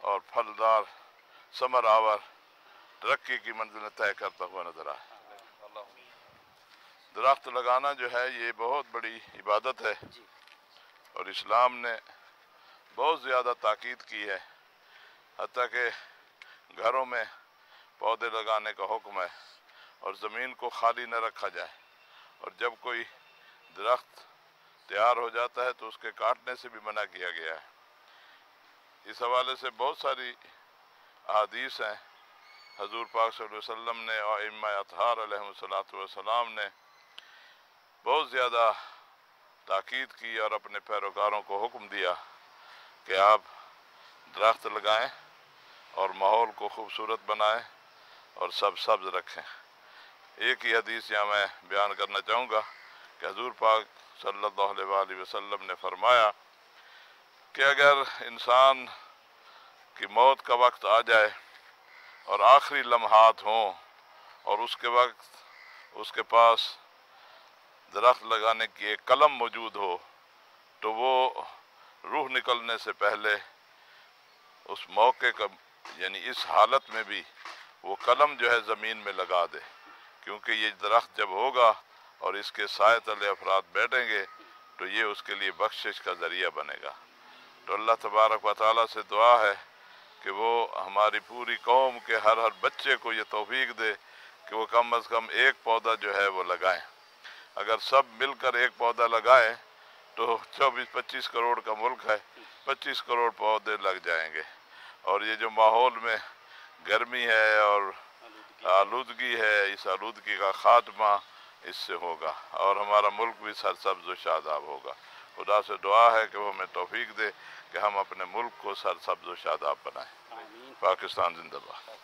اور پھلدار ثمر آور ترقی کی منزلیں طے کرتا ہوا نظر آئے۔ درخت لگانا جو ہے یہ بہت بڑی عبادت ہے اور اسلام نے بہت زیادہ تاکید کی ہے، حتیٰ کہ گھروں میں پودے لگانے کا حکم ہے اور زمین کو خالی نہ رکھا جائے، اور جب کوئی درخت تیار ہو جاتا ہے تو اس کے کاٹنے سے بھی منع کیا گیا ہے۔ اس حوالے سے بہت ساری احادیث ہیں۔ حضور پاک صلی اللہ علیہ وسلم نے اور ائمہ اطہار علیہ السلام نے بہت زیادہ تاکید کی اور اپنے پیروکاروں کو حکم دیا کہ آپ درخت لگائیں اور ماحول کو خوبصورت بنائیں اور سبز رکھیں۔ ایک ہی حدیث یہاں میں بیان کرنا چاہوں گا کہ حضور پاک صلی اللہ علیہ وآلہ وسلم نے فرمایا کہ اگر انسان کی موت کا وقت آ جائے اور آخری لمحات ہوں اور اس کے وقت اس کے پاس درخت لگانے کی ایک قلم موجود ہو تو وہ روح نکلنے سے پہلے اس موقع کا یعنی اس حالت میں بھی وہ قلم جو ہے زمین میں لگا دے، کیونکہ یہ درخت جب ہوگا اور اس کے سائے تلے افراد بیٹھیں گے تو یہ اس کے لیے بخشش کا ذریعہ بنے گا۔ تو اللہ تبارک و تعالیٰ سے دعا ہے کہ وہ ہماری پوری قوم کے ہر بچے کو یہ توفیق دے کہ وہ کم از کم ایک پودا جو ہے وہ لگائیں۔ اگر سب مل کر ایک پودا لگائیں تو 24-25 کروڑ کا ملک ہے، 25 کروڑ پودے لگ جائیں گے، اور یہ جو ماحول میں گرمی ہے اور آلودگی ہے، اس آلودگی کا خاتمہ اس سے ہوگا اور ہمارا ملک بھی سرسبز و شاداب ہوگا۔ خدا سے دعا ہے کہ وہ ہمیں توفیق دے کہ ہم اپنے ملک کو سرسبز و شاداب بنائیں۔ پاکستان زندہ باد۔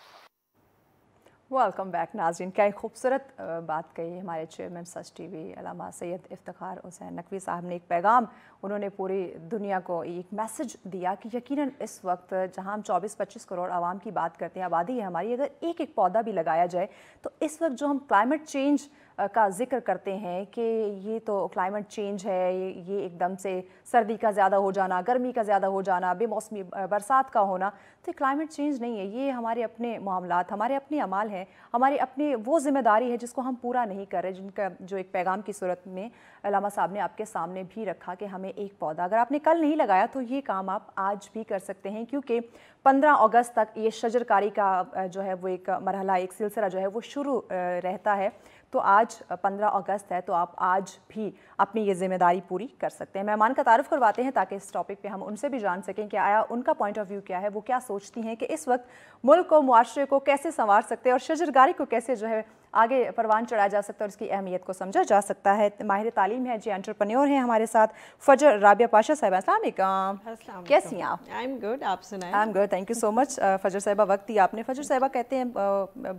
ویلکم بیک ناظرین، کیا ایک خوبصورت بات کہی ہمارے چیئرمین سچ ٹی وی علامہ سید افتخار حسین نقوی صاحب نے۔ ایک پیغام انہوں نے پوری دنیا کو ایک میسج دیا کہ یقیناً اس وقت جہاں ہم 24-25 کروڑ عوام کی بات کرتے ہیں، آبادی ہے ہماری، اگر ایک ایک پودا بھی لگایا جائے تو اس وقت جو ہم کلائمیٹ چینج کا ذکر کرتے ہیں کہ یہ تو کلائمیٹ چینج ہے، یہ ایک دم سے سردی کا زیادہ ہو جانا، گرمی کا زیادہ ہو جانا، بے موسمی برسات کا ہونا، تو یہ کلائمیٹ چینج نہیں ہے، یہ ہمارے اپنے معاملات، ہمارے اپنے اعمال ہیں، ہماری اپنی وہ ذمہ داری ہے جس کو ہم پورا نہیں کر رہے، جن کا جو ایک پیغام کی صورت میں علامہ صاحب نے آپ کے سامنے بھی رکھا کہ ہمیں ایک پودا، اگر آپ نے کل نہیں لگایا تو یہ کام آپ آج بھی کر سکتے ہیں، کیونکہ 15 اگست تک یہ شجر کاری کا جو ہے وہ ایک مرحلہ، ایک سلسلہ جو ہے وہ شروع رہتا ہے۔ تو آج 15 اگست ہے، تو آپ آج بھی اپنی یہ ذمہ داری پوری کر سکتے ہیں۔ مہمان کا تعارف کرواتے ہیں تاکہ اس ٹاپک پہ ہم ان سے بھی جان سکیں کہ آیا ان کا پوائنٹ آف ویو کیا ہے، وہ کیا سوچتی ہیں کہ اس وقت ملک کو، معاشرے کو کیسے سنوار سکتے ہیں اور شجرکاری کو کیسے جو ہے آگے پروان چڑھایا جا سکتا ہے اور اس کی اہمیت کو سمجھا جا سکتا ہے۔ ماہر تعلیم ہے جی، انٹرپرینیور ہیں ہمارے ساتھ فجر رابعہ پاشا صاحبہ۔ السلام علیکم، کیسی ہیں آپ؟ آئی ایم گڈ، آپ سنائیں؟ I am good, thank you so much Fajar صاحبہ، وقت دیا آپ نے۔ فجر صاحبہ کہتے ہیں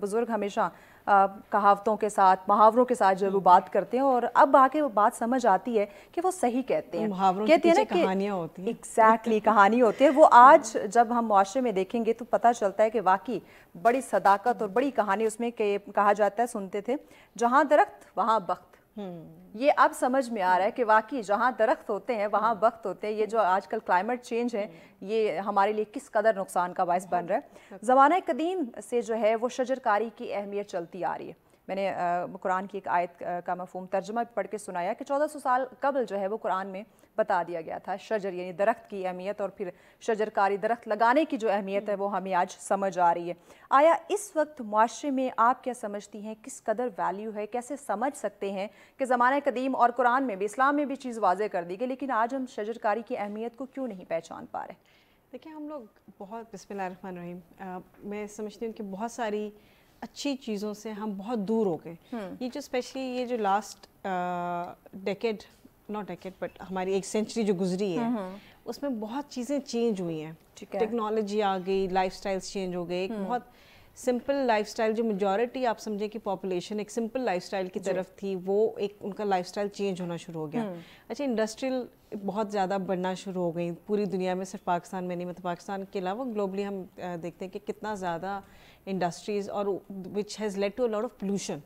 بزرگ ہمیشہ کہاوتوں کے ساتھ، محاوروں کے ساتھ جب وہ بات کرتے ہیں اور اب آ کے وہ بات سمجھ آتی ہے کہ وہ صحیح کہتے ہیں، محاوروں کے پیچھے کہانیاں ہوتی ہیں، ایگزیکٹلی کہانی ہوتی ہے، وہ آج جب ہم معاشرے میں دیکھیں گے تو پتہ چلتا ہے کہ واقعی بڑی صداقت اور بڑی کہانی اس میں کہ کہا جاتا ہے، سنتے تھے جہاں درخت وہاں بخت، یہ اب سمجھ میں آ رہا ہے کہ واقعی جہاں درخت ہوتے ہیں وہاں وقت ہوتے ہیں۔ یہ جو آج کل کلائمیٹ چینج ہے یہ ہمارے لیے کس قدر نقصان کا باعث بن رہا ہے۔ زمانہ قدیم سے جو ہے وہ شجرکاری کی اہمیت چلتی آ رہی ہے۔ میں نے قرآن کی ایک آیت کا مفہوم ترجمہ پڑھ کے سنایا کہ 1400 سال قبل جو ہے وہ قرآن میں بتا دیا گیا تھا شجر یعنی درخت کی اہمیت، اور پھر شجرکاری، درخت لگانے کی جو اہمیت ہے وہ ہمیں آج سمجھ آ رہی ہے۔ آیا اس وقت معاشرے میں آپ کیا سمجھتی ہیں، کس قدر ویلیو ہے، کیسے سمجھ سکتے ہیں کہ زمانہ قدیم اور قرآن میں بھی، اسلام میں بھی چیز واضح کر دی گئی، لیکن آج ہم شجرکاری کی اہمیت کو کیوں نہیں پہچان پا رہے؟ دیکھیں ہم لوگ بہت، بسم اللہ الرحمن الرحیم، میں سمجھتی ہوں کہ بہت ساری اچھی چیزوں سے ہم بہت دور ہو گئے۔ یہ جو اسپیشلی یہ جو last decade, not decade but ہماری ایک سینچری جو گزری ہے، اس میں بہت چیزیں چینج ہوئی ہیں، ٹیکنالوجی آ گئی، لائف سٹائلز چینج ہو گئے، ایک بہت سمپل لائف سٹائل جو میجورٹی آپ سمجھیں کہ پاپولیشن ایک سمپل لائف سٹائل کی طرف تھی، وہ ایک ان کا لائف سٹائل چینج ہونا شروع ہو گیا۔ اچھا، انڈسٹریل بہت زیادہ بڑھنا شروع ہو گئی پوری دنیا میں، صرف پاکستان میں نہیں، مطلب پاکستان کے علاوہ گلوبلی ہم دیکھتے ہیں کہ کتنا زیادہ انڈسٹریز اور which has lead to a lot of pollution.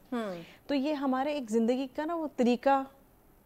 تو یہ ہمارے ایک زندگی کا نا وہ طریقہ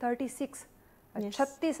36 36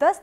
10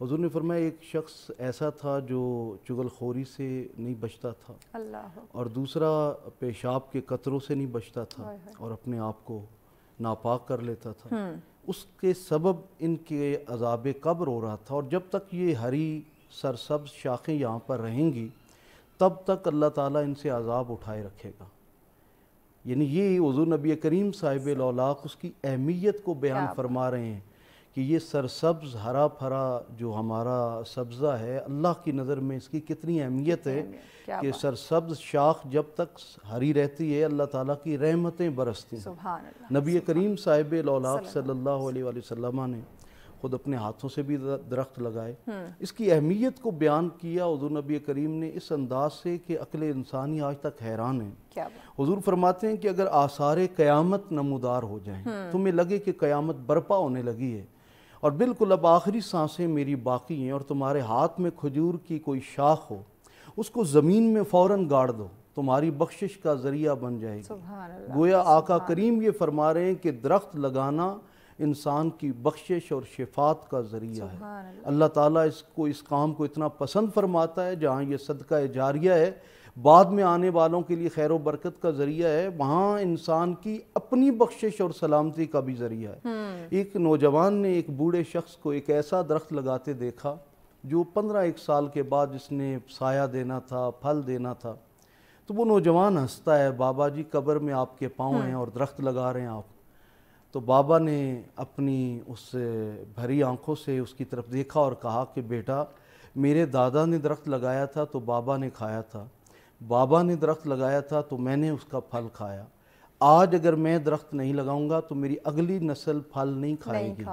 حضور نے فرمایا ایک شخص ایسا تھا جو چغل خوری سے نہیں بچتا تھا اللہ اور دوسرا پیشاب کے قطروں سے نہیں بچتا تھا اور اپنے آپ کو ناپاک کر لیتا تھا. اس کے سبب ان کے عذاب قبر ہو رہا تھا، اور جب تک یہ ہری سرسبز شاخیں یہاں پر رہیں گی تب تک اللہ تعالیٰ ان سے عذاب اٹھائے رکھے گا. یعنی یہ حضور نبی کریم صاحب الاولاق اس کی اہمیت کو بیان فرما رہے ہیں کہ یہ سرسبز ہرا بھرا جو ہمارا سبزہ ہے، اللہ کی نظر میں اس کی کتنی اہمیت ہے کہ سرسبز شاخ جب تک ہری رہتی ہے اللہ تعالیٰ کی رحمتیں برستی ہیں. نبی کریم صاحب الاولاق صلی اللہ علیہ وآلہ وسلم نے خود اپنے ہاتھوں سے بھی درخت لگائے. اس کی اہمیت کو بیان کیا حضور نبی کریم نے اس انداز سے کہ عقل انسانی آج تک حیران ہے. حضور فرماتے ہیں کہ اگر آثار قیامت نمودار ہو جائیں، تمہیں لگے کہ قیامت برپا ہونے لگی ہے اور بالکل اب آخری سانسیں میری باقی ہیں، اور تمہارے ہاتھ میں کھجور کی کوئی شاخ ہو، اس کو زمین میں فوراً گاڑ دو، تمہاری بخشش کا ذریعہ بن جائے گی. گویا آقا کریم یہ فرما رہے ہیں کہ درخت لگانا انسان کی بخشش اور شفاعت کا ذریعہ ہے. اللہ تعالیٰ اس کام کو اتنا پسند فرماتا ہے. جہاں یہ صدقہ جاریہ ہے، بعد میں آنے والوں کے لیے خیر و برکت کا ذریعہ ہے، وہاں انسان کی اپنی بخشش اور سلامتی کا بھی ذریعہ ہے. ایک نوجوان نے ایک بوڑھے شخص کو ایک ایسا درخت لگاتے دیکھا جو 15 سال کے بعد جس نے سایہ دینا تھا، پھل دینا تھا. تو وہ نوجوان ہنستا ہے، بابا جی قبر میں آپ کے پاؤں ہیں اور درخت لگا رہے ہیں آپ. تو بابا نے اپنی اس بھری آنکھوں سے اس کی طرف دیکھا اور کہا کہ بیٹا، میرے دادا نے درخت لگایا تھا تو بابا نے کھایا تھا، بابا نے درخت لگایا تھا تو میں نے اس کا پھل کھایا. آج اگر میں درخت نہیں لگاؤں گا تو میری اگلی نسل پھل نہیں کھائے گی.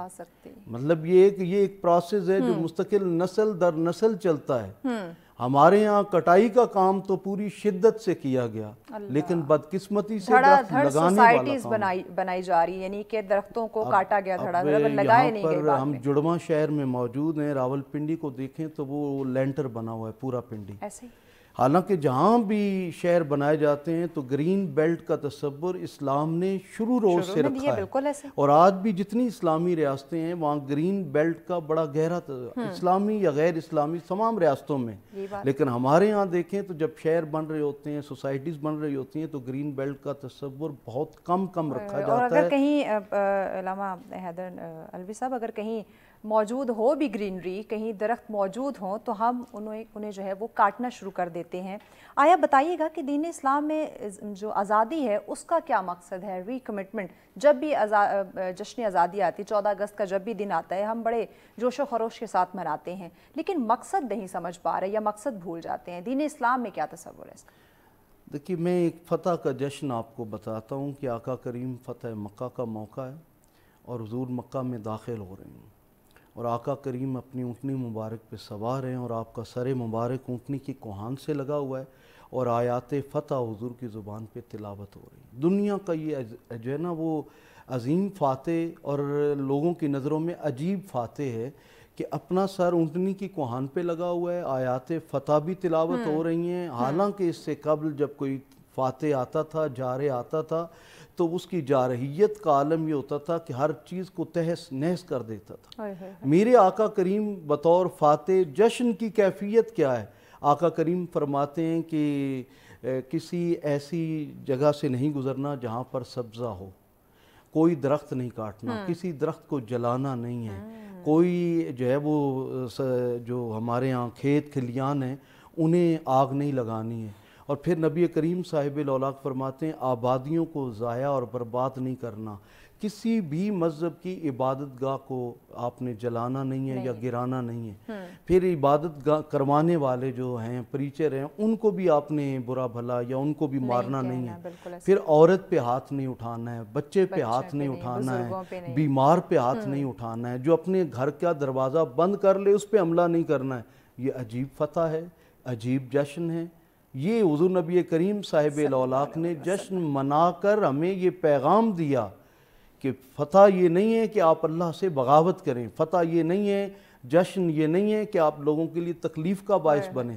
مطلب یہ ایک پروسیس ہے جو مستقل نسل در نسل چلتا ہے. ہمارے یہاں کٹائی کا کام تو پوری شدت سے کیا گیا، لیکن بدقسمتی سے درخت لگانے والا کام بنائی جا رہی، یعنی کہ درختوں کو کاٹا گیا، دھڑا دھڑ لگائے نہیں گئے. ہم جڑواں شہر میں موجود ہیں، راول پنڈی کو دیکھیں تو وہ لینٹر بنا ہوا ہے پورا پنڈی. حالانکہ جہاں بھی شہر بنائے جاتے ہیں تو گرین بیلٹ کا تصور اسلام نے شروع روز سے رکھا ہے، اور آج بھی جتنی اسلامی ریاستیں ہیں وہاں گرین بیلٹ کا بڑا گہرا اسلامی یا غیر اسلامی تمام ریاستوں میں. لیکن ہمارے ہاں دیکھیں تو جب شہر بن رہے ہوتے ہیں، سوسائٹیز بن رہی ہوتی ہیں، تو گرین بیلٹ کا تصور بہت کم رکھا جاتا ہے. اور اگر کہیں علامہ حیدر علوی صاحب اگر کہیں موجود ہو بھی گرینری، کہیں درخت موجود ہوں تو ہم انہیں جو ہے وہ کاٹنا شروع کر دیتے ہیں. آیا بتائیے گا کہ دین اسلام میں جو آزادی ہے اس کا کیا مقصد ہے؟ ری کمٹمنٹ، جب بھی جشن آزادی آتی ہے، 14 اگست کا جب بھی دن آتا ہے، ہم بڑے جوش و خروش کے ساتھ مناتے ہیں، لیکن مقصد نہیں سمجھ پا رہے یا مقصد بھول جاتے ہیں. دین اسلام میں کیا تصور ہے اس کا؟ دیکھیے، میں ایک فتح کا جشن آپ کو بتاتا ہوں کہ آقا کریم فتح مکہ کا موقع ہے اور حضور مکہ میں داخل ہو رہے ہیں، اور آقا کریم اپنی اونٹنی مبارک پہ سوار ہیں اور آپ کا سر مبارک اونٹنی کی کوہان سے لگا ہوا ہے اور آیات فتح حضور کی زبان پہ تلاوت ہو رہی ہے. دنیا کا یہ جو ہے نا وہ عظیم فاتح اور لوگوں کی نظروں میں عجیب فاتح ہے کہ اپنا سر اونٹنی کی کوہان پہ لگا ہوا ہے، آیات فتح بھی تلاوت ہو رہی ہیں. حالانکہ اس سے قبل جب کوئی فاتح آتا تھا، جارح آتا تھا، تو اس کی جارحیت کا عالم یہ ہوتا تھا کہ ہر چیز کو تہس نہس کر دیتا تھا. میرے آقا کریم بطور فاتح جشن کی کیفیت کیا ہے؟ آقا کریم فرماتے ہیں کہ کسی ایسی جگہ سے نہیں گزرنا جہاں پر سبزہ ہو، کوئی درخت نہیں کاٹنا، کسی درخت کو جلانا نہیں ہے، کوئی جو ہے وہ جو ہمارے ہاں کھیت کھلیان ہیں انہیں آگ نہیں لگانی ہے. اور پھر نبی کریم صاحب الاولاق فرماتے ہیں آبادیوں کو ضائع اور برباد نہیں کرنا، کسی بھی مذہب کی عبادت گاہ کو آپ نے جلانا نہیں ہے یا گرانا نہیں ہے. پھر عبادت گاہ کروانے والے جو ہیں پریچر ہیں ان کو بھی آپ نے برا بھلا یا ان کو بھی مارنا نہیں ہے. پھر عورت پہ ہاتھ نہیں اٹھانا ہے، بچے پہ ہاتھ نہیں اٹھانا ہے، بیمار پہ ہاتھ نہیں اٹھانا ہے، جو اپنے گھر کا دروازہ بند کر لے اس پہ حملہ نہیں کرنا ہے. یہ عجیب فتح ہے، عجیب جشن ہے. یہ حضور نبی کریم صاحب الاولاق نے جشن منا کر ہمیں یہ پیغام دیا کہ فتح یہ نہیں ہے کہ آپ اللہ سے بغاوت کریں، فتح یہ نہیں ہے، جشن یہ نہیں ہے کہ آپ لوگوں کے لیے تکلیف کا باعث بنیں.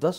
10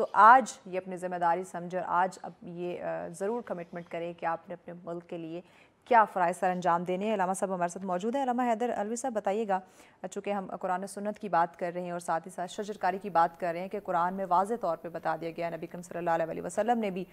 تو آج یہ اپنی ذمہ داری سمجھے اور آج اب یہ ضرور کمٹمنٹ کریں کہ آپ نے اپنے ملک کے لیے کیا فرائض سر انجام دینے ہیں۔ علامہ صاحب ہمارے ساتھ موجود ہیں۔ علامہ حیدر علوی صاحب بتائیے گا، چونکہ ہم قرآن و سنت کی بات کر رہے ہیں اور ساتھ ہی ساتھ شجرکاری کی بات کر رہے ہیں کہ قرآن میں واضح طور پہ بتا دیا گیا، نبی کریم صلی اللہ علیہ وسلم نے بھی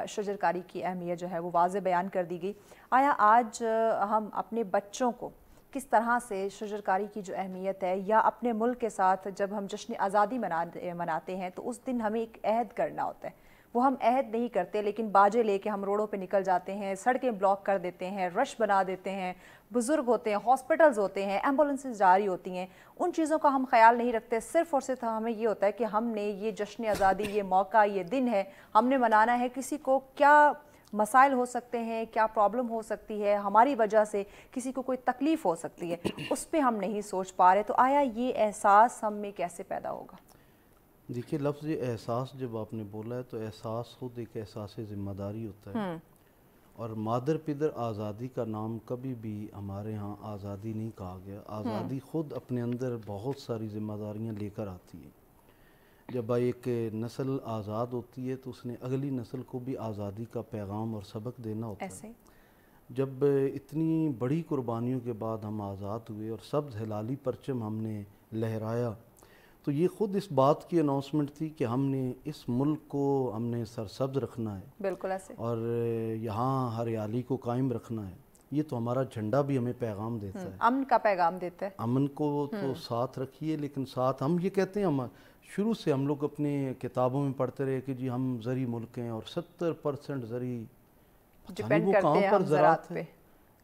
شجرکاری کی اہمیت جو ہے وہ واضح بیان کر دی گئی۔ آیا آج ہم اپنے بچوں کو کس طرح سے شجرکاری کی جو اہمیت ہے، یا اپنے ملک کے ساتھ جب ہم جشن آزادی مناتے ہیں تو اس دن ہمیں ایک عہد کرنا ہوتا ہے، وہ ہم عہد نہیں کرتے لیکن باجے لے کے ہم روڈوں پہ نکل جاتے ہیں، سڑکیں بلاک کر دیتے ہیں، رش بنا دیتے ہیں، بزرگ ہوتے ہیں، ہاسپٹلز ہوتے ہیں، ایمبولینسز جاری ہوتی ہیں، ان چیزوں کا ہم خیال نہیں رکھتے۔ صرف اور صرف ہمیں یہ ہوتا ہے کہ ہم نے یہ جشن آزادی، یہ موقع، یہ دن ہے، ہم نے منانا ہے۔ کسی کو کیا مسائل ہو سکتے ہیں، کیا پرابلم ہو سکتی ہے، ہماری وجہ سے کسی کو کوئی تکلیف ہو سکتی ہے، اس پہ ہم نہیں سوچ پا رہے۔ تو آیا یہ احساس ہم میں کیسے پیدا ہوگا؟ دیکھیے، لفظ احساس جب آپ نے بولا ہے تو احساس خود ایک احساس ذمہ داری ہوتا ہے، اور مادر پدر آزادی کا نام کبھی بھی ہمارے ہاں آزادی نہیں کہا گیا۔ آزادی خود اپنے اندر بہت ساری ذمہ داریاں لے کر آتی ہے۔ جب ایک نسل آزاد ہوتی ہے تو اس نے اگلی نسل کو بھی آزادی کا پیغام اور سبق دینا ہوتا ہے۔ جب اتنی بڑی قربانیوں کے بعد ہم آزاد ہوئے اور سبز ہلالی پرچم ہم نے لہرایا، تو یہ خود اس بات کی اناؤنسمنٹ تھی کہ ہم نے اس ملک کو ہم نے سرسبز رکھنا ہے، بالکل ایسے، اور یہاں ہریالی کو قائم رکھنا ہے۔ یہ تو ہمارا جھنڈا بھی ہمیں پیغام دیتا ہے، امن کا پیغام دیتا ہے۔ امن کو تو ساتھ رکھیے، لیکن ساتھ ہم یہ کہتے ہیں، ہم شروع سے ہم لوگ اپنے کتابوں میں پڑھتے رہے کہ جی ہم زرعی ملک ہیں اور 70% زرعی، ڈیپینڈ کرتے ہیں ہم زراعت پہ،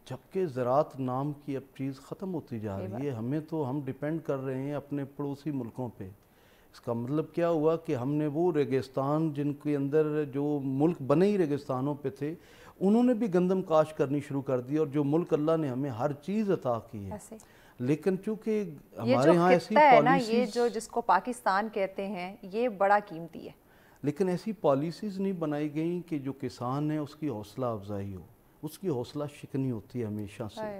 جبکہ زراعت نام کی اب چیز ختم ہوتی جا رہی ہے۔ ہمیں تو ہم ڈیپینڈ کر رہے ہیں اپنے پڑوسی ملکوں پہ۔ اس کا مطلب کیا ہوا کہ ہم نے وہ ریگستان جن کے اندر جو ملک بنے ہی ریگستانوں پہ تھے، انہوں نے بھی گندم کاشت کرنی شروع کر دی، اور جو ملک اللہ نے ہمیں ہر چیز عطا کی ہے، لیکن چونکہ ہمارے ہاں ایسی پالیسیز، یہ جو جس کو پاکستان کہتے ہیں، یہ بڑا قیمتی ہے، لیکن ایسی پالیسیز نہیں بنائی گئیں کہ جو کسان ہے اس کی حوصلہ افزائی ہو، اس کی حوصلہ شکنی ہوتی ہے ہمیشہ سے،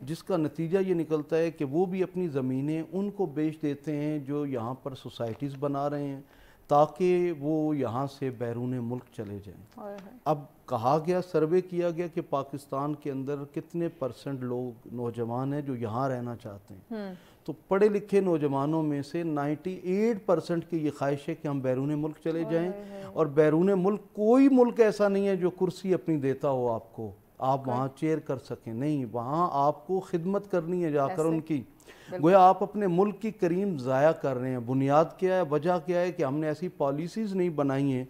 جس کا نتیجہ یہ نکلتا ہے کہ وہ بھی اپنی زمینیں ان کو بیچ دیتے ہیں جو یہاں پر سوسائٹیز بنا رہے ہیں، تاکہ وہ یہاں سے بیرون ملک چلے جائیں۔ اب کہا گیا، سروے کیا گیا کہ پاکستان کے اندر کتنے % لوگ نوجوان ہیں جو یہاں رہنا چاہتے ہیں، تو پڑھے لکھے نوجوانوں میں سے 98% کی یہ خواہش ہے کہ ہم بیرون ملک چلے جائیں، اور بیرون ملک کوئی ملک ایسا نہیں ہے جو کرسی اپنی دیتا ہو آپ کو، آپ وہاں چیئر کر سکیں، نہیں، وہاں آپ کو خدمت کرنی ہے جا کر ان کی۔ گویا آپ اپنے ملک کی کریم ضائع کر رہے ہیں۔ بنیاد کیا ہے، وجہ کیا ہے کہ ہم نے ایسی پالیسیز نہیں بنائی ہیں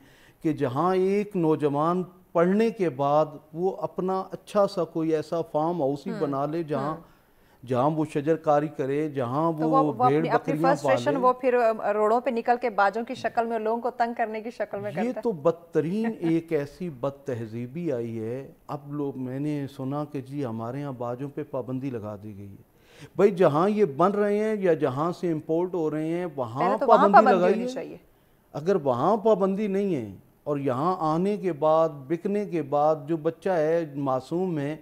کہ جہاں ایک نوجوان پڑھنے کے بعد وہ اپنا اچھا سا کوئی ایسا فارم ہاؤس ہی بنا لے جہاں وہ شجر کاری کرے، جہاں وہ بھیڑ بکریاں پالے۔ وہ پھر روڈوں پہ نکل کے باجوں کی شکل میں لوگوں کو تنگ کرنے کی شکل میں کرتا ہے۔ یہ تو بدترین ایک ایسی بد تہذیبی آئی ہے۔ اب میں نے سنا کہ جی ہمارے ہاں باجوں پہ پابندی لگا دی گئی ہے۔ بھائی جہاں یہ بن رہے ہیں یا جہاں سے امپورٹ ہو رہے ہیں وہاں پابندی لگائیے۔ اگر وہاں پابندی نہیں ہے اور یہاں آنے کے بعد بکنے کے بعد جو بچہ ہے معصوم ہے،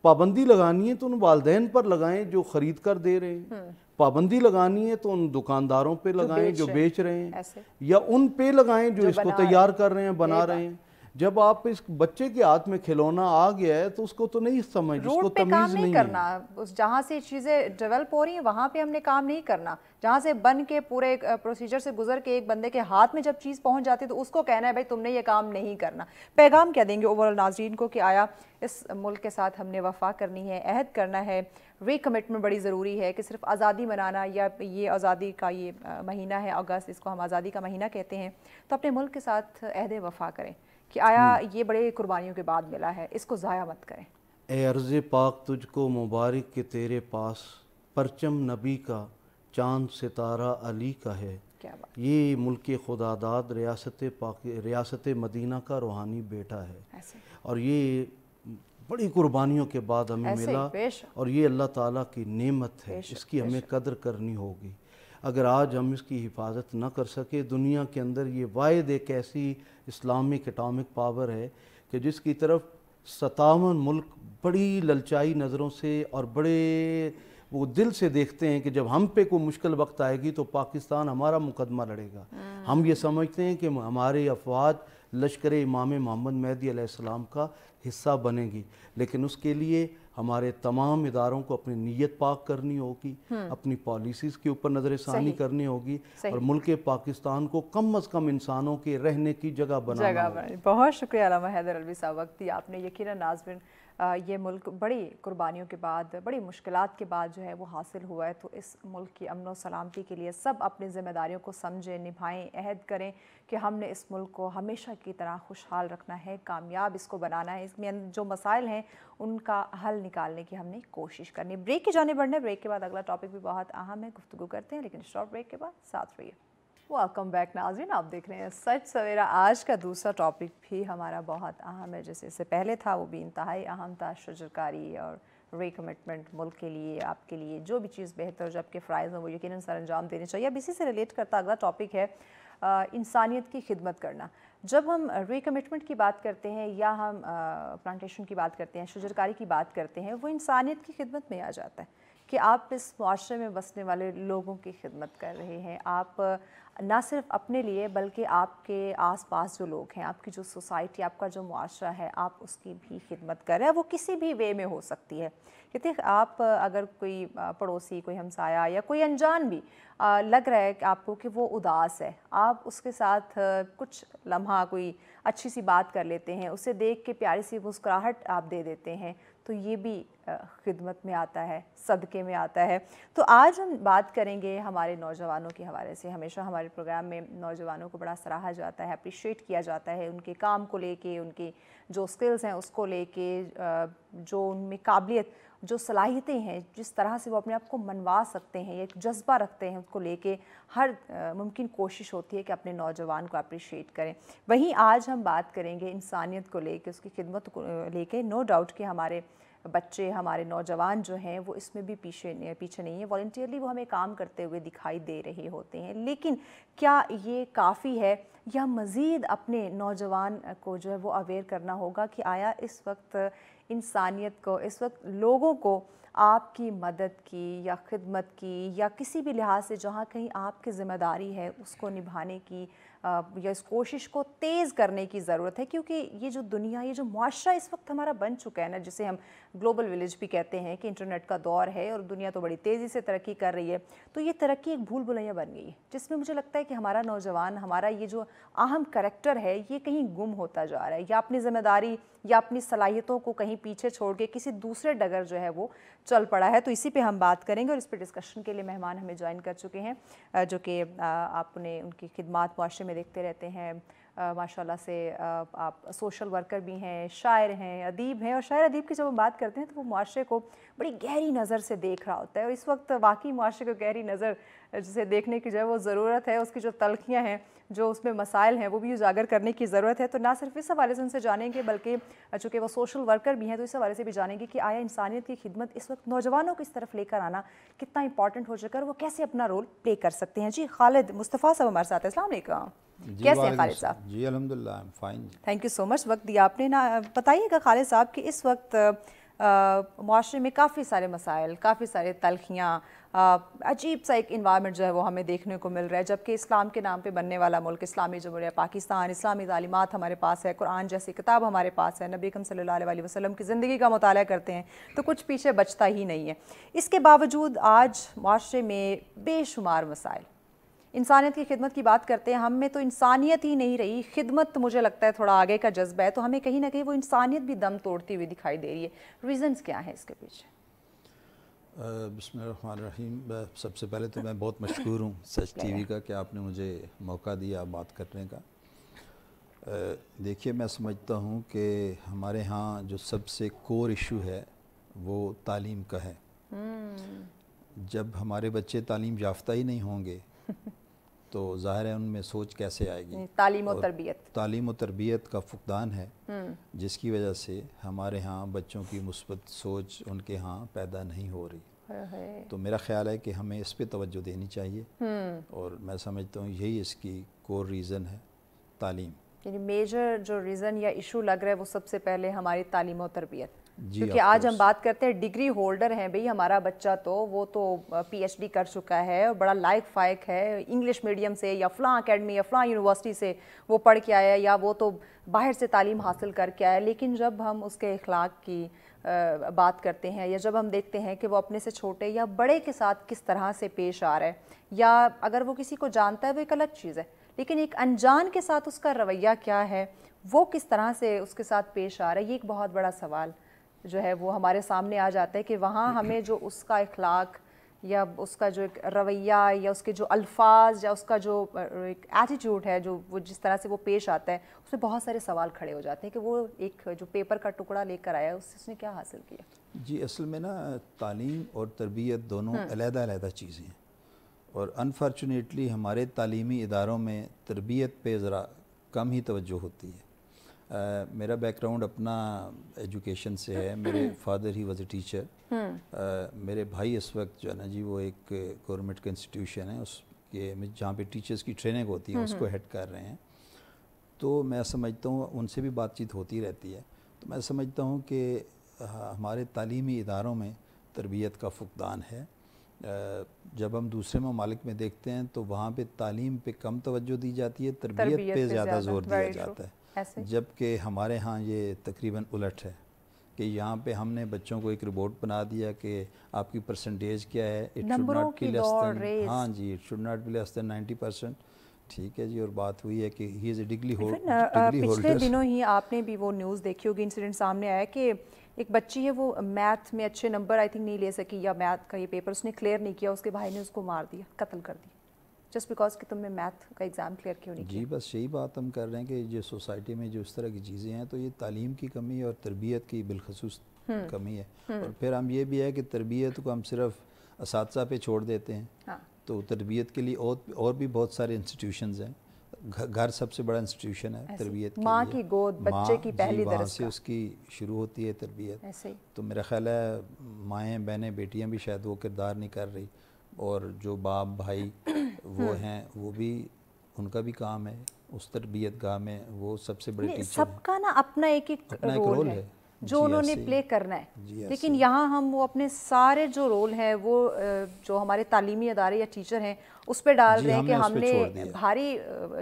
پابندی لگانی ہے تو ان والدین پر لگائیں جو خرید کر دے رہے ہیں، پابندی لگانی ہے تو ان دکانداروں پہ لگائیں جو بیچ رہے ہیں، یا ان پہ لگائیں جو اس کو تیار کر رہے ہیں، بنا رہے ہیں۔ جب آپ اس بچے کے ہاتھ میں کھلونا آ گیا ہے تو اس کو تو نہیں سمجھ، اس کو تمیز نہیں کرنا۔ جہاں سے چیزیں ڈیولپ ہو رہی ہیں وہاں پہ ہم نے کام نہیں کرنا، جہاں سے بن کے پورے پروسیجر سے گزر کے ایک بندے کے ہاتھ میں جب چیز پہنچ جاتی ہے تو اس کو کہنا ہے بھائی تم نے یہ کام نہیں کرنا۔ پیغام کیا دیں گے اوورال ناظرین کو کہ آیا اس ملک کے ساتھ ہم نے وفا کرنی ہے، عہد کرنا ہے، ری کمٹمنٹ بڑی ضروری ہے کہ صرف آزادی منانا یا یہ آزادی کا یہ مہینہ ہے اگست، اس کو ہم آزادی کا مہینہ کہتے ہیں، تو اپنے ملک کے ساتھ عہد وفا کریں کہ آیا یہ بڑے قربانیوں کے بعد ملا ہے، اس کو ضائع مت کریں۔ اے عرض پاک تجھ کو مبارک کہ تیرے پاس پرچم نبی کا، چاند ستارہ علی کا ہے۔ یہ ملک خدا داد ریاست مدینہ کا روحانی بیٹا ہے، اور یہ بڑی قربانیوں کے بعد ہمیں ملا، اور یہ اللہ تعالیٰ کی نعمت ہے، اس کی ہمیں قدر کرنی ہوگی۔ اگر آج ہم اس کی حفاظت نہ کر سکے، دنیا کے اندر یہ واحد ایک ایسی اسلامک اٹامک پاور ہے کہ جس کی طرف 57 ملک بڑی للچائی نظروں سے اور بڑے وہ دل سے دیکھتے ہیں کہ جب ہم پہ کوئی مشکل وقت آئے گی تو پاکستان ہمارا مقدمہ لڑے گا. ہم یہ سمجھتے ہیں کہ ہمارے افواج لشکر امام محمد مہدی علیہ السلام کا حصہ بنیں گی، لیکن اس کے لیے ہمارے تمام اداروں کو اپنی نیت پاک کرنی ہوگی، اپنی پالیسیز کے اوپر نظر ثانی کرنی ہوگی، اور ملک پاکستان کو کم از کم انسانوں کے رہنے کی جگہ بنانا ہوگی. بہت شکریہ علامہ حیدر علوی صاحب، وقت دی آپ نے. یقیناً ناظرین یہ ملک بڑی قربانیوں کے بعد، بڑی مشکلات کے بعد جو ہے وہ حاصل ہوا ہے، تو اس ملک کی امن و سلامتی کے لیے سب اپنی ذمہ داریوں کو سمجھیں، نبھائیں، عہد کریں کہ ہم نے اس ملک کو ہمیشہ کی طرح خوشحال رکھنا ہے، کامیاب اس کو بنانا ہے. اس میں جو مسائل ہیں ان کا حل نکالنے کی ہم نے کوشش کرنی. بریک کی جانب بڑھنا ہے، بریک کے بعد اگلا ٹاپک بھی بہت اہم ہے، گفتگو کرتے ہیں، لیکن شارٹ بریک کے بعد ساتھ رہیے. ویلکم بیک ناظرین، آپ دیکھ رہے ہیں سچ سویرا. آج کا دوسرا ٹاپک بھی ہمارا بہت اہم ہے، جیسے اس سے پہلے تھا وہ بھی انتہائی اہم تھا، شجرکاری اور ری کمٹمنٹ. ملک کے لیے، آپ کے لیے جو بھی چیز بہتر جب کے فرائض ہیں وہ یقیناً سر انجام دینے چاہیے. اب اسی سے ریلیٹ کرتا اگلا ٹاپک ہے انسانیت کی خدمت کرنا. جب ہم ری کمٹمنٹ کی بات کرتے ہیں یا ہم پلانٹیشن کی بات کرتے ہیں، شجرکاری کی بات کرتے ہیں، وہ انسانیت کی خدمت میں آ جاتا ہے کہ آپ اس معاشرے میں بسنے والے لوگوں کی خدمت کر رہے ہیں. آپ نہ صرف اپنے لیے بلکہ آپ کے آس پاس جو لوگ ہیں، آپ کی جو سوسائٹی، آپ کا جو معاشرہ ہے، آپ اس کی بھی خدمت کر رہے ہیں. وہ کسی بھی وے میں ہو سکتی ہے. کہتے ہیں آپ اگر کوئی پڑوسی، کوئی ہمسایہ یا کوئی انجان بھی لگ رہا ہے کہ آپ کو کہ وہ اداس ہے، آپ اس کے ساتھ کچھ لمحہ کوئی اچھی سی بات کر لیتے ہیں، اسے دیکھ کے پیاری سی مسکراہٹ آپ دے دیتے ہیں، تو یہ بھی خدمت میں آتا ہے، صدقے میں آتا ہے. تو آج ہم بات کریں گے ہمارے نوجوانوں کے حوالے سے. ہمیشہ ہمارے پروگرام میں نوجوانوں کو بڑا سراہا جاتا ہے، اپریشیٹ کیا جاتا ہے، ان کے کام کو لے کے، ان کے جو سکلز ہیں اس کو لے کے، جو ان میں قابلیت، جو صلاحیتیں ہیں، جس طرح سے وہ اپنے آپ کو منوا سکتے ہیں، ایک جذبہ رکھتے ہیں، اس کو لے کے ہر ممکن کوشش ہوتی ہے کہ اپنے نوجوان کو اپریشیٹ کریں. وہیں آج ہم بات کریں گے انسانیت کو لے کے، اس کی خدمت کو لے کے. نو ڈاؤٹ کہ ہمارے بچے، ہمارے نوجوان جو ہیں وہ اس میں بھی پیچھے نہیں ہیں. والنٹیئرلی وہ ہمیں کام کرتے ہوئے دکھائی دے رہے ہوتے ہیں، لیکن کیا یہ کافی ہے یا مزید اپنے نوجوان کو جو ہے وہ اویئر کرنا ہوگا کہ آیا اس وقت انسانیت کو، اس وقت لوگوں کو آپ کی مدد کی یا خدمت کی یا کسی بھی لحاظ سے جہاں کہیں آپ کی ذمہ داری ہے اس کو نبھانے کی یا اس کوشش کو تیز کرنے کی ضرورت ہے. کیونکہ یہ جو دنیا، یہ جو معاشرہ اس وقت ہمارا بن چکا ہے نا، جسے ہم گلوبل ولیج بھی کہتے ہیں کہ انٹرنیٹ کا دور ہے اور دنیا تو بڑی تیزی سے ترقی کر رہی ہے، تو یہ ترقی ایک بھول بھلیاں بن گئی ہے، جس میں مجھے لگتا ہے کہ ہمارا نوجوان، ہمارا یہ جو اہم کریکٹر ہے یہ کہیں گم ہوتا جا رہا ہے، یا اپنی ذمہ داری یا اپنی صلاحیتوں کو کہیں پیچھے چھوڑ کے کسی دوسرے ڈگر جو ہے وہ چل پڑا ہے. تو اسی پہ ہم بات کریں گے اور اس پہ ڈسکشن کے لیے مہمان ہمیں جوائن کر چکے ہیں، جو کہ آپ نے ان کی خدمات معاشرے میں دیکھتے رہتے ہیں. ماشاءاللہ سے آپ سوشل ورکر بھی ہیں، شاعر ہیں، ادیب ہیں، اور شاعر ادیب کی جب ہم بات کرتے ہیں تو وہ معاشرے کو بڑی گہری نظر سے دیکھ رہا ہوتا ہے، اور اس وقت واقعی معاشرے کو گہری نظر جسے دیکھنے کی جو ہے وہ ضرورت ہے. اس کی جو تلخیاں ہیں، جو اس میں مسائل ہیں، وہ بھی اجاگر کرنے کی ضرورت ہے. تو نہ صرف اس حوالے سے ان سے جانیں گے بلکہ چونکہ وہ سوشل ورکر بھی ہیں تو اس حوالے سے بھی جانیں گے کہ آیا انسانیت کی خدمت اس وقت نوجوانوں کو اس طرف لے کر آنا کتنا امپورٹنٹ ہو چکا ہے، وہ کیسے اپنا رول پلے کر سکتے ہیں. جی خالد مصطفیٰ صاحب ہمارے ساتھ ہیں. السلام علیکم. کیسے ہیں خالد صاحب؟ جی الحمدللہ، I'm fine. Thank you so much, وقت دیا آپ نے. بتائیے گا خالد صاحب کہ اس وقت معاشرے میں کافی سارے مسائل، کافی سارے تلخیاں، عجیب سا ایک انوائرمنٹ جو ہے وہ ہمیں دیکھنے کو مل رہا ہے، جبکہ اسلام کے نام پہ بننے والا ملک اسلامی جمہوریہ پاکستان، اسلامی تعلیمات ہمارے پاس ہے، قرآن جیسی کتاب ہمارے پاس ہے، نبی اکرم صلی اللہ علیہ وسلم کی زندگی کا مطالعہ کرتے ہیں تو کچھ پیچھے بچتا ہی نہیں ہے. اس کے باوجود آج معاشرے میں بے شمار مسائل. انسانیت کی خدمت کی بات کرتے ہیں، ہم میں تو انسانیت ہی نہیں رہی، خدمت مجھے لگتا ہے تھوڑا آگے کا جذبہ ہے، تو ہمیں کہیں نہ کہیں وہ انسانیت بھی دم توڑتی ہوئی دکھائی دے رہی ہے. ریزنز کیا ہیں اس کے پیچھے؟ بسم اللہ الرحمن الرحیم. سب سے پہلے تو میں بہت مشکور ہوں سچ ٹی وی کا کہ آپ نے مجھے موقع دیا بات کرنے کا. دیکھیے، میں سمجھتا ہوں کہ ہمارے ہاں جو سب سے کور ایشو ہے وہ تعلیم کا ہے. جب ہمارے بچے تعلیم یافتہ ہی نہیں ہوں گے تو ظاہر ہے ان میں سوچ کیسے آئے گی. تعلیم و تربیت، تعلیم و تربیت کا فقدان ہے، جس کی وجہ سے ہمارے ہاں بچوں کی مثبت سوچ ان کے ہاں پیدا نہیں ہو رہی. تو میرا خیال ہے کہ ہمیں اس پہ توجہ دینی چاہیے، اور میں سمجھتا ہوں یہی اس کی کور ریزن ہے، تعلیم. یعنی میجر جو ریزن یا ایشو لگ رہا ہے وہ سب سے پہلے ہماری تعلیم و تربیت. کیونکہ آج ہم بات کرتے ہیں ڈگری ہولڈر ہیں بھئی ہمارا بچہ تو وہ تو پی ایچ ڈی کر چکا ہے اور بڑا لائق فائق ہے، انگلش میڈیم سے یا فلاں اکیڈمی یا فلاں یونیورسٹی سے وہ پڑھ کے آیا یا وہ تو باہر سے تعلیم حاصل کر کے آیا، لیکن جب ہم اس کے اخلاق کی بات کرتے ہیں یا جب ہم دیکھتے ہیں کہ وہ اپنے سے چھوٹے یا بڑے کے ساتھ کس طرح سے پیش آ رہا ہے، یا اگر وہ کسی کو جانتا ہے وہ ایک الگ چیز ہے، لیکن ایک انجان کے ساتھ اس کا رویہ کیا ہے، وہ کس طرح سے اس کے ساتھ پیش آ رہا ہے، یہ ایک بہت بڑا سوال جو ہے وہ ہمارے سامنے آ جاتا ہے کہ وہاں ہمیں جو اس کا اخلاق یا اس کا جو ایک رویہ یا اس کے جو الفاظ یا اس کا جو ایک ایٹیٹیوڈ ہے جو وہ جس طرح سے وہ پیش آتا ہے، اس میں بہت سارے سوال کھڑے ہو جاتے ہیں کہ وہ ایک جو پیپر کا ٹکڑا لے کر آیا اس نے کیا حاصل کیا۔ جی اصل میں نا تعلیم اور تربیت دونوں علیحدہ علیحدہ چیزیں ہیں، اور انفارچونیٹلی ہمارے تعلیمی اداروں میں تربیت پہ ذرا کم ہی توجہ ہوتی ہے۔ میرا بیک گراؤنڈ اپنا ایجوکیشن سے ہے، میرے father he was a teacher, میرے بھائی اس وقت جو ہے نا جی وہ ایک گورنمنٹ کا انسٹیٹیوشن ہے اس کے جہاں پہ ٹیچرز کی ٹریننگ ہوتی ہے اس کو ہیڈ کر رہے ہیں، تو میں سمجھتا ہوں ان سے بھی بات چیت ہوتی رہتی ہے، تو میں سمجھتا ہوں کہ ہمارے تعلیمی اداروں میں تربیت کا فقدان ہے۔ جب ہم دوسرے ممالک میں دیکھتے ہیں تو وہاں پہ تعلیم پہ کم توجہ دی جاتی ہے، تربیت پہ زیادہ زور دیا جاتا ہے، جبکہ ہمارے ہاں یہ تقریباً الٹ ہے کہ یہاں پہ ہم نے بچوں کو ایک رپورٹ بنا دیا کہ آپ کی پرسنٹیج کیا ہے، ہاں جی it should not be less than 90%، ٹھیک ہے جی، اور بات ہوئی ہے کہ ہی از اے ڈگری ہولڈر۔ پچھلے دنوں ہی آپ نے بھی وہ نیوز دیکھی ہوگی، انسیڈنٹ سامنے آیا کہ ایک بچی ہے وہ میتھ میں اچھے نمبر آئی تھنک نہیں لے سکی یا میتھ کا یہ پیپر اس نے کلیئر نہیں کیا، اس کے بھائی نے اس کو مار دیا، قتل کر دیا، جسٹ بیکاز کہ تم نے میتھ کا ایگزام کلیئر کیوں نہیں کیا۔ جی بس یہی بات ہم کر رہے ہیں کہ یہ سوسائٹی میں جو اس طرح کی چیزیں ہیں تو یہ تعلیم کی کمی اور تربیت کی بالخصوص کمی ہے، اور پھر ہم یہ بھی ہے کہ تربیت کو ہم صرف اساتذہ پہ چھوڑ دیتے ہیں، تو تربیت کے لیے اور بھی بہت سارے انسٹیٹیوشنز ہیں، گھر سب سے بڑا انسٹیٹیوشن ہے تربیت کے لیے، ماں کی گود بچے کی پہلی وہاں سے اس کی شروع ہوتی ہے تربیت، تو میرا خیال ہے مائیں بہنیں بیٹیاں بھی شاید وہ کردار نہیں کر رہی، اور جو باپ بھائی وہ ہیں وہ بھی ان کا بھی کام ہے اس تربیت گاہ میں، وہ سب سے بڑے ٹیچر ہیں، سب کا نا اپنا ایک رول ہے جو انہوں نے پلے کرنا ہے، لیکن یہاں ہم وہ اپنے سارے جو رول ہیں وہ جو ہمارے تعلیمی ادارے یا ٹیچر ہیں اس پہ ڈال رہے ہیں کہ ہم نے بھاری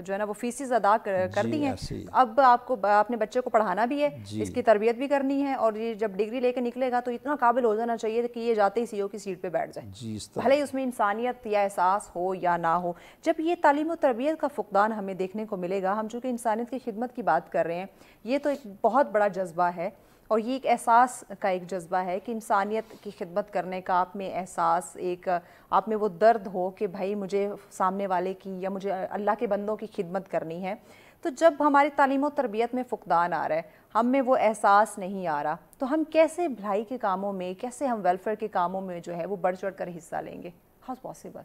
جو ہے نا وہ فیسز ادا کر دی ہیں، اب آپ کو اپنے بچے کو پڑھانا بھی ہے، اس کی تربیت بھی کرنی ہے، اور یہ جب ڈگری لے کے نکلے گا تو اتنا قابل ہو جانا چاہیے کہ یہ جاتے ہی سی او کی سیٹ پہ بیٹھ جائے، بھلے ہی اس میں انسانیت یا احساس ہو یا نہ ہو۔ جب یہ تعلیم و تربیت کا فقدان ہمیں دیکھنے کو ملے گا، ہم چونکہ انسانیت کی خدمت کی بات کر رہے ہیں، یہ تو ایک بہت بڑا جذبہ ہے، اور یہ ایک احساس کا ایک جذبہ ہے کہ انسانیت کی خدمت کرنے کا آپ میں احساس، ایک آپ میں وہ درد ہو کہ بھائی مجھے سامنے والے کی یا مجھے اللہ کے بندوں کی خدمت کرنی ہے، تو جب ہماری تعلیم و تربیت میں فقدان آ رہا ہے، ہم میں وہ احساس نہیں آ رہا، تو ہم کیسے بھلائی کے کاموں میں، کیسے ہم ویلفیئر کے کاموں میں جو ہے وہ بڑھ چڑھ کر حصہ لیں گے؟ How possible?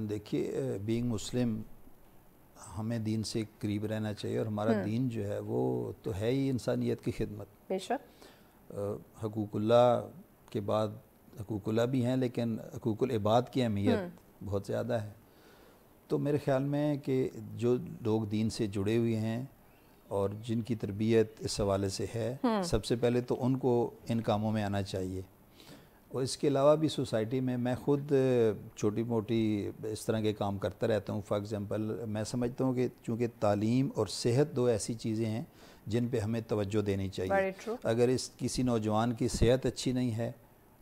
دیکھیے بینگ مسلم ہمیں دین سے قریب رہنا چاہیے، اور ہمارا دین جو ہے وہ تو ہے ہی انسانیت کی خدمت، بے شک حقوق اللہ کے بعد حقوق اللہ بھی ہیں، لیکن حقوق العباد کی اہمیت بہت زیادہ ہے، تو میرے خیال میں کہ جو لوگ دین سے جڑے ہوئے ہیں اور جن کی تربیت اس حوالے سے ہے، سب سے پہلے تو ان کو ان کاموں میں آنا چاہیے، اور اس کے علاوہ بھی سوسائٹی میں خود چھوٹی موٹی اس طرح کے کام کرتا رہتا ہوں۔ فار ایگزامپل میں سمجھتا ہوں کہ چونکہ تعلیم اور صحت دو ایسی چیزیں ہیں جن پہ ہمیں توجہ دینی چاہیے، اگر کسی نوجوان کی صحت اچھی نہیں ہے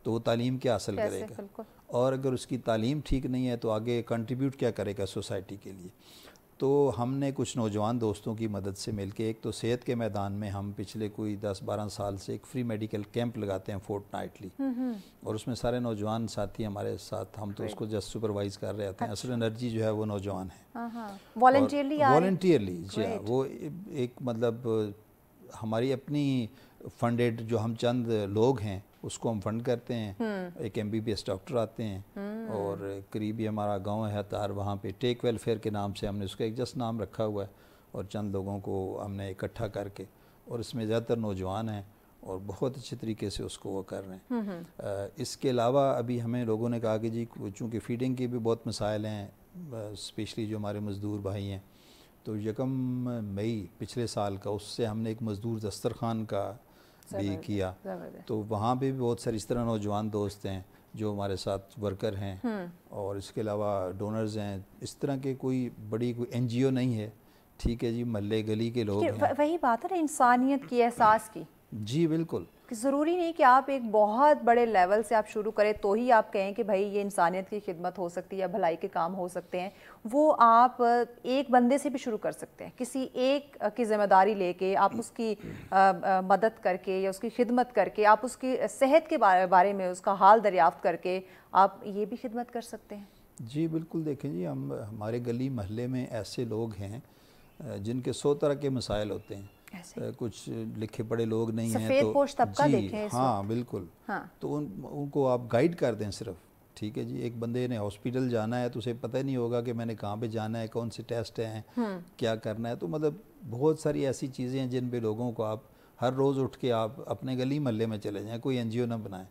تو وہ تعلیم کیا حاصل کرے گا، اور اگر اس کی تعلیم ٹھیک نہیں ہے تو آگے کنٹریبیوٹ کیا کرے گا سوسائٹی کے لیے۔ تو ہم نے کچھ نوجوان دوستوں کی مدد سے مل کے، ایک تو صحت کے میدان میں ہم پچھلے کوئی 10-12 سال سے ایک فری میڈیکل کیمپ لگاتے ہیں فورٹ نائٹلی، اور اس میں سارے نوجوان ساتھی ہمارے ساتھ، ہم تو اس کو جسٹ سپروائز کر رہے ہوتے ہیں، اصل انرجی جو ہے وہ نوجوان ہے، والنٹیئرلی جی ہاں، وہ ایک مطلب ہماری اپنی فنڈیڈ جو ہم چند لوگ ہیں اس کو ہم فنڈ کرتے ہیں، ایک MBBS ڈاکٹر آتے ہیں، اور قریبی ہمارا گاؤں ہے ہتار، وہاں پہ ٹیک ویلفیئر کے نام سے ہم نے اس کا ایک جسٹ نام رکھا ہوا ہے، اور چند لوگوں کو ہم نے اکٹھا کر کے، اور اس میں زیادہ تر نوجوان ہیں اور بہت اچھے طریقے سے اس کو وہ کر رہے ہیں۔ اس کے علاوہ ابھی ہمیں لوگوں نے کہا کہ جی چونکہ فیڈنگ کے بھی بہت مسائل ہیں، اسپیشلی جو ہمارے مزدور بھائی ہیں، تو 1 مئی پچھلے سال کا اس سے ہم نے ایک مزدور دسترخوان کا بھی کیا. تو وہاں بھی بہت سارے اس طرح نوجوان دوست ہیں جو ہمارے ساتھ ورکر ہیں, اور اس کے علاوہ ڈونرز ہیں. اس طرح کے کوئی بڑی کوئی این جی او نہیں ہے, ٹھیک ہے جی, محلے گلی کے لوگ ہیں. وہی بات ہے نا انسانیت کی, احساس کی. جی بالکل. ضروری نہیں کہ آپ ایک بہت بڑے لیول سے آپ شروع کریں تو ہی آپ کہیں کہ بھائی یہ انسانیت کی خدمت ہو سکتی ہے یا بھلائی کے کام ہو سکتے ہیں. وہ آپ ایک بندے سے بھی شروع کر سکتے ہیں, کسی ایک کی ذمہ داری لے کے آپ اس کی مدد کر کے یا اس کی خدمت کر کے, آپ اس کی صحت کے بارے میں اس کا حال دریافت کر کے آپ یہ بھی خدمت کر سکتے ہیں. جی بالکل. دیکھیں جی, ہمارے گلی محلے میں ایسے لوگ ہیں جن کے 100 طرح کے مسائل ہوتے ہیں. کچھ لکھے پڑے لوگ نہیں ہیں, سفید پوش طبقہ جی دیکھیں. ہاں بالکل. تو ان کو آپ گائیڈ کر دیں صرف, ٹھیک ہے جی. ایک بندے نے ہاسپٹل جانا ہے تو اسے پتہ نہیں ہوگا کہ میں نے کہاں پہ جانا ہے, کون سے ٹیسٹ ہیں, کیا کرنا ہے. تو مطلب بہت ساری ایسی چیزیں ہیں جن پہ لوگوں کو آپ ہر روز اٹھ کے آپ اپنے گلی محلے میں چلے جائیں, کوئی این جی او نہ بنائیں.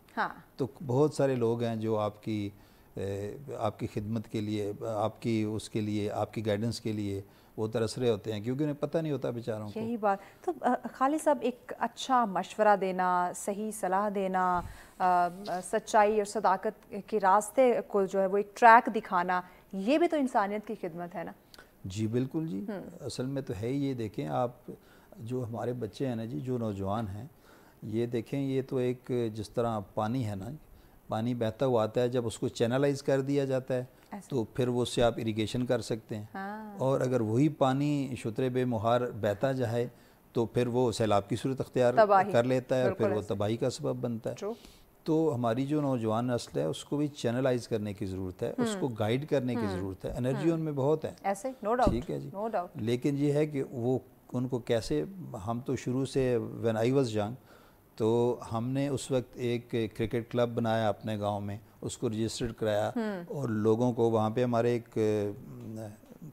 تو بہت سارے لوگ ہیں جو آپ کی خدمت کے لیے, آپ کی گائیڈنس کے لیے وہ ترس رہے ہوتے ہیں, کیونکہ انہیں پتہ نہیں ہوتا بیچاروں کو. یہی بات. تو خالد صاحب, ایک اچھا مشورہ دینا, صحیح صلاح دینا, سچائی اور صداقت کے راستے کو جو ہے وہ ایک ٹریک دکھانا, یہ بھی تو انسانیت کی خدمت ہے نا. جی بالکل جی. اصل میں تو ہے ہی. یہ دیکھیں آپ, جو ہمارے بچے ہیں نا جی, جو نوجوان ہیں, یہ دیکھیں, یہ تو ایک جس طرح پانی ہے نا, پانی بہتا ہوا آتا ہے, جب اس کو چینلائز کر دیا جاتا ہے تو پھر وہ اس سے آپ اریگیشن کر سکتے ہیں. اور اگر وہی پانی شترے بے مہار بہتا جائے تو پھر وہ سیلاب کی صورت اختیار کر لیتا ہے, اور پھر وہ تباہی کا سبب بنتا ہے. تو ہماری جو نوجوان نسل ہے اس کو بھی چینلائز کرنے کی ضرورت ہے, اس کو گائیڈ کرنے کی ضرورت ہے. انرجی ان میں بہت ہے, ٹھیک ہے جی, لیکن یہ ہے کہ وہ ان کو کیسے. ہم تو شروع سے وین آئی واز ینگ, تو ہم نے اس وقت ایک کرکٹ کلب بنایا اپنے گاؤں میں, اس کو رجسٹرڈ کرایا, اور لوگوں کو وہاں پہ ہمارے ایک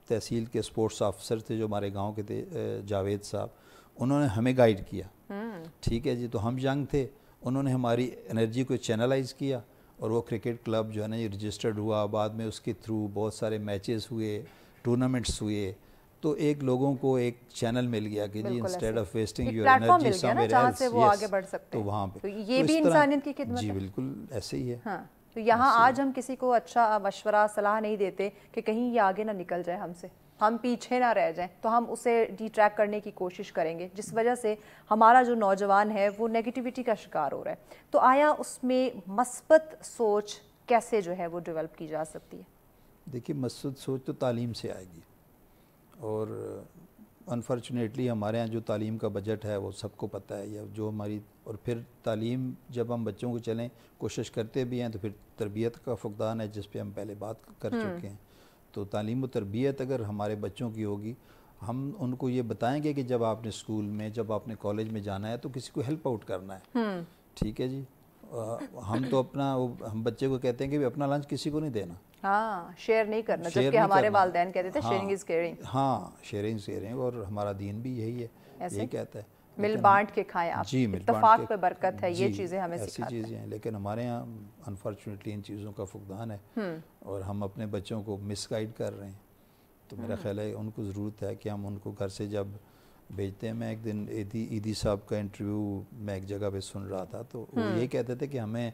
تحصیل کے سپورٹس آفیسر تھے جو ہمارے گاؤں کے تھے, جاوید صاحب, انہوں نے ہمیں گائیڈ کیا, ٹھیک ہے جی. تو ہم ینگ تھے, انہوں نے ہماری انرجی کو چینلائز کیا, اور وہ کرکٹ کلب جو ہے نا یہ رجسٹرڈ ہوا. بعد میں اس کے تھرو بہت سارے میچز ہوئے, ٹورنامنٹس ہوئے. تو ایک لوگوں کو ایک چینل مل گیا کہ جی instead of wasting your energy somewhere else, تو وہاں پہ یہ بھی انسانیت کی خدمت ہے. جی بالکل ایسے ہی ہے. تو یہاں آج ہم کسی کو اچھا مشورہ صلاح نہیں دیتے کہ کہیں یہ آگے نہ نکل جائے ہم سے, ہم پیچھے نہ رہ جائیں, تو ہم اسے ڈی ٹریک کرنے کی کوشش کریں گے, جس وجہ سے ہمارا جو نوجوان ہے وہ نیگیٹیوٹی کا شکار ہو رہا ہے. تو آیا اس میں مثبت سوچ کیسے جو ہے وہ ڈیولپ کی جا سکتی ہے؟ دیکھیے, مثبت سوچ تو تعلیم سے آئے گی, اور انفارچونیٹلی ہمارے ہاں جو تعلیم کا بجٹ ہے وہ سب کو پتہ ہے, یا جو ہماری. اور پھر تعلیم جب ہم بچوں کو چلیں کوشش کرتے بھی ہیں تو پھر تربیت کا فقدان ہے, جس پہ ہم پہلے بات کر چکے ہیں. تو تعلیم و تربیت اگر ہمارے بچوں کی ہوگی, ہم ان کو یہ بتائیں گے کہ جب آپ نے اسکول میں, جب آپ نے کالج میں جانا ہے تو کسی کو ہیلپ آؤٹ کرنا ہے, ٹھیک ہے جی. ہم تو ہم بچے کو کہتے ہیں کہ اپنا لنچ کسی کو نہیں دینا, شیئر نہیں کرنا, جبکہ ہمارے والدین کہتے تھے sharing is caring. Sharing is caring, اور ہمارا دین بھی یہی ہے, یہی کہتا ہے مل بانٹ کے کھائیں آپ, اتفاق پہ برکت ہے, یہ چیزیں ہمیں سکھاتا ہے. ایسی چیزیں ہیں, لیکن ہمارے ہاں انفارچونیٹلی ان چیزوں کا فقدان ہے, اور ہم اپنے بچوں کو مس گائیڈ کر رہے ہیں. تو میرا خیال ہے ان کو ضرورت ہے کہ ہم ان کو گھر سے جب بھیجتے ہیں. میں ایک دن عیدی صاحب کا انٹرویو میں ایک جگہ پہ سن رہا تھا, تو وہ یہ کہتے تھے کہ ہمیں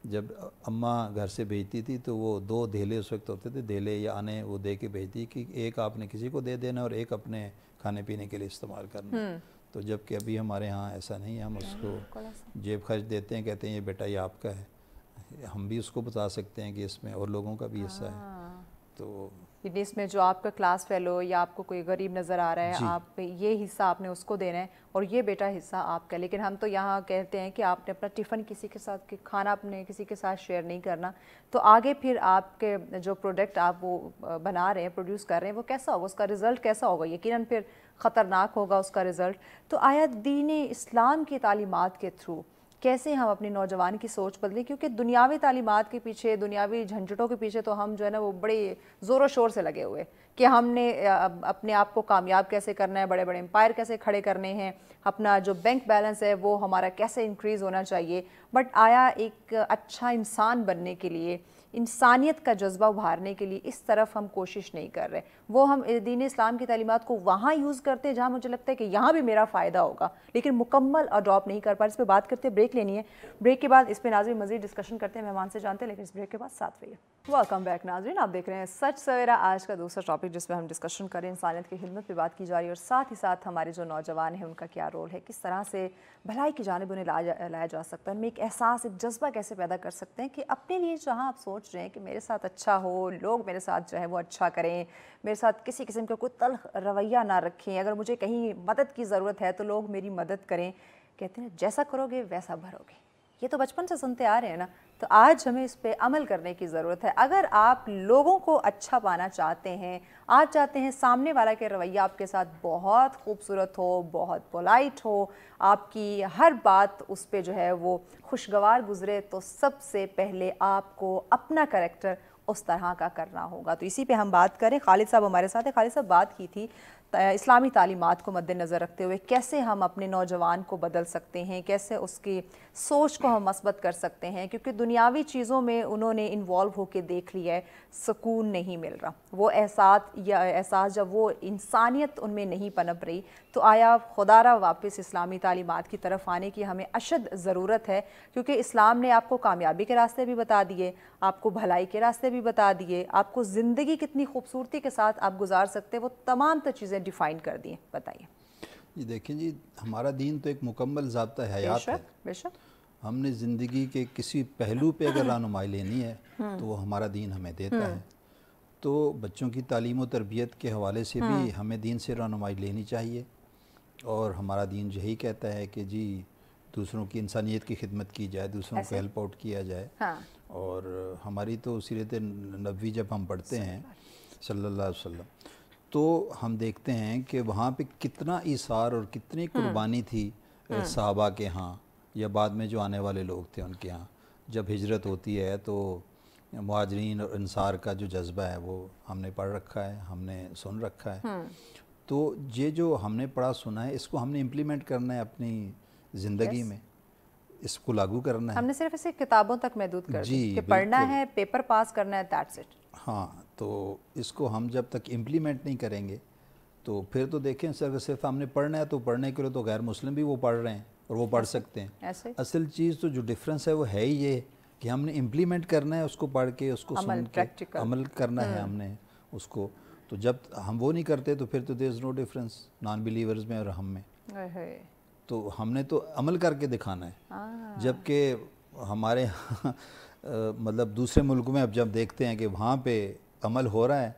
جب اماں گھر سے بھیجتی تھی تو وہ 2 دھیلے اس وقت ہوتے تھے, دھیلے یا آنے وہ دے کے بھیجتی کہ ایک آپ نے کسی کو دے دینا اور ایک اپنے کھانے پینے کے لیے استعمال کرنا. تو جب کہ ابھی ہمارے ہاں ایسا نہیں ہے, ہم اس کو جیب خرچ دیتے ہیں, کہتے ہیں یہ بیٹا یہ آپ کا ہے. ہم بھی اس کو بتا سکتے ہیں کہ اس میں اور لوگوں کا بھی حصہ ہے. تو اس میں جو آپ کا کلاس فیلو یا آپ کو کوئی غریب نظر آ رہا ہے, آپ یہ حصہ آپ نے اس کو دینا ہے, اور یہ بیٹا حصہ آپ کا. لیکن ہم تو یہاں کہتے ہیں کہ آپ نے اپنا ٹفن کسی کے ساتھ, کھانا اپنے کسی کے ساتھ شیئر نہیں کرنا. تو آگے پھر آپ کے جو پروڈکٹ آپ وہ بنا رہے ہیں, پروڈیوس کر رہے ہیں, وہ کیسا ہوگا, اس کا رزلٹ کیسا ہوگا؟ یقیناً پھر خطرناک ہوگا اس کا رزلٹ. تو آیا دین اسلام کی تعلیمات کے تھرو کیسے ہم اپنی نوجوان کی سوچ بدلیں؟ کیونکہ دنیاوی تعلیمات کے پیچھے, دنیاوی جھنجھٹوں کے پیچھے تو ہم جو ہے نا وہ بڑے زور و شور سے لگے ہوئے کہ ہم نے اپنے آپ کو کامیاب کیسے کرنا ہے, بڑے بڑے امپائر کیسے کھڑے کرنے ہیں, اپنا جو بینک بیلنس ہے وہ ہمارا کیسے انکریز ہونا چاہیے, بٹ آیا ایک اچھا انسان بننے کے لیے, انسانیت کا جذبہ ابھارنے کے لیے اس طرف ہم کوشش نہیں کر رہے. وہ ہم دین اسلام کی تعلیمات کو وہاں یوز کرتے ہیں جہاں مجھے لگتا ہے کہ یہاں بھی میرا فائدہ ہوگا, لیکن مکمل اڈاپٹ نہیں کر پا. اس پہ بات کرتے ہیں, بریک لینی ہے, بریک کے بعد اس پہ ناظرین مزید ڈسکشن کرتے ہیں, مہمان سے جانتے ہیں, لیکن اس بریک کے بعد ساتھ رہیے. ویلکم بیک ناظرین, آپ دیکھ رہے ہیں سچ سویرا. آج کا دوسرا ٹاپک جس پہ ہم ڈسکشن کریں, انسانیت کی خدمت پہ بات کی جا رہی ہے, اور ساتھ ہی ساتھ ہمارے جو نوجوان ہیں ان کا کیا رول ہے, کس طرح سے بھلائی کی جانب انہیں لایا جا سکتا ہے, ان میں ایک احساس, ایک جذبہ کیسے پیدا کر سکتے ہیں کہ اپنے لیے جہاں آپ سوچ رہے ہیں کہ میرے ساتھ اچھا ہو, لوگ میرے ساتھ جو ہے وہ اچھا کریں, میرے ساتھ کسی قسم کا کوئی تلخ رویہ نہ رکھیں, اگر مجھے کہیں مدد کی ضرورت ہے تو لوگ میری مدد کریں. کہتے ہیں جیسا کرو گے ویسا بھرو گے, یہ تو بچپن سے سنتے آ رہے ہیں نا. تو آج ہمیں اس پہ عمل کرنے کی ضرورت ہے. اگر آپ لوگوں کو اچھا پانا چاہتے ہیں, آپ چاہتے ہیں سامنے والا کے رویہ آپ کے ساتھ بہت خوبصورت ہو, بہت پولائٹ ہو, آپ کی ہر بات اس پہ جو ہے وہ خوشگوار گزرے, تو سب سے پہلے آپ کو اپنا کریکٹر اس طرح کا کرنا ہوگا. تو اسی پہ ہم بات کریں. خالد صاحب ہمارے ساتھ ہیں. خالد صاحب, بات کی تھی اسلامی تعلیمات کو مد نظر رکھتے ہوئے کیسے ہم اپنے نوجوان کو بدل سکتے ہیں, کیسے اس کی سوچ کو ہم مثبت کر سکتے ہیں, کیونکہ دنیاوی چیزوں میں انہوں نے انوالو ہو کے دیکھ لیا ہے, سکون نہیں مل رہا. وہ احساس جب وہ انسانیت ان میں نہیں پنپ رہی, تو آیا خدا را واپس اسلامی تعلیمات کی طرف آنے کی ہمیں اشد ضرورت ہے, کیونکہ اسلام نے آپ کو کامیابی کے راستے بھی بتا دیے, آپ کو بھلائی کے راستے بھی بتا دیے, آپ کو زندگی کتنی خوبصورتی کے ساتھ آپ گزار سکتے, وہ تمام تو چیزیں ڈیفائن کر دی ہیں. بتائیے. جی دیکھیں جی, ہمارا دین تو ایک مکمل ضابطہ حیات ہے. بے شک. ہم نے زندگی کے کسی پہلو پہ اگر رہنمائی لینی ہے تو وہ ہمارا دین ہمیں دیتا ہے. تو بچوں کی تعلیم و تربیت کے حوالے سے بھی ہمیں دین سے رہنمائی لینی چاہیے, اور ہمارا دین یہی کہتا ہے کہ جی دوسروں کی انسانیت کی خدمت کی جائے, دوسروں کو ہیلپ آؤٹ کیا جائے. اور ہماری تو سیرت نبوی جب ہم پڑھتے ہیں صلی اللہ علیہ وسلم, تو ہم دیکھتے ہیں کہ وہاں پہ کتنا ایثار اور کتنی قربانی تھی صحابہ کے ہاں, یا بعد میں جو آنے والے لوگ تھے ان کے ہاں. جب ہجرت ہوتی ہے تو مہاجرین اور انصار کا جو جذبہ ہے وہ ہم نے پڑھ رکھا ہے, ہم نے سن رکھا ہے. تو یہ جو ہم نے پڑھا سنا ہے, اس کو ہم نے امپلیمنٹ کرنا ہے اپنی زندگی میں, اس کو لاگو کرنا ہے. ہم نے صرف اسے کتابوں تک محدود کر دی کہ پڑھنا ہے, پیپر پاس کرنا ہے, دیٹس اٹ. ہاں, تو اس کو ہم جب تک امپلیمنٹ نہیں کریں گے تو پھر تو دیکھیں صرف ہم نے پڑھنا ہے, تو پڑھنے کے لیے تو غیر مسلم بھی وہ پڑھ رہے ہیں اور وہ پڑھ سکتے ہیں. اصل چیز تو جو ڈفرینس ہے وہ ہے ہی یہ کہ ہم نے امپلیمنٹ کرنا ہے, اس کو پڑھ کے, اس کو سن کے عمل کرنا ہے ہم نے اس کو. تو جب ہم وہ نہیں کرتے تو پھر تو دیر از نو ڈفرینس نان بلیورز میں اور ہم میں. تو ہم نے تو عمل کر کے دکھانا ہے. جبکہ ہمارے مطلب دوسرے ملکوں میں اب جب دیکھتے ہیں کہ وہاں پہ عمل ہو رہا ہے,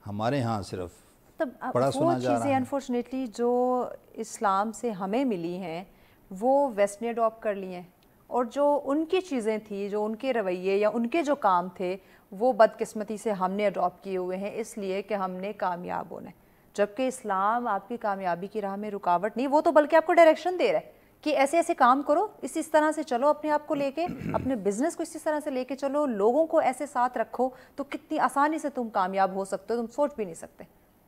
ہمارے ہاں صرف پڑھا سنا جا رہا ہے. وہ چیزیں انفارچونیٹلی جو اسلام سے ہمیں ملی ہیں وہ ویسٹ نے اڈاپٹ کر لی ہیں, اور جو ان کی چیزیں تھیں, جو ان کے رویے یا ان کے جو کام تھے, وہ بدقسمتی سے ہم نے اڈاپٹ کیے ہوئے ہیں, اس لیے کہ ہم نے کامیاب ہونا ہے. جبکہ اسلام آپ کی کامیابی کی راہ میں رکاوٹ نہیں, وہ تو بلکہ آپ کو ڈائریکشن دے رہا ہے کہ ایسے ایسے کام کرو, اس طرح سے چلو, اپنے آپ کو لے کے, اپنے بزنس کو اس طرح سے لے کے چلو, لوگوں کو ایسے ساتھ رکھو, تو کتنی آسانی سے تم کامیاب ہو سکتے ہو, تم سوچ بھی نہیں سکتے.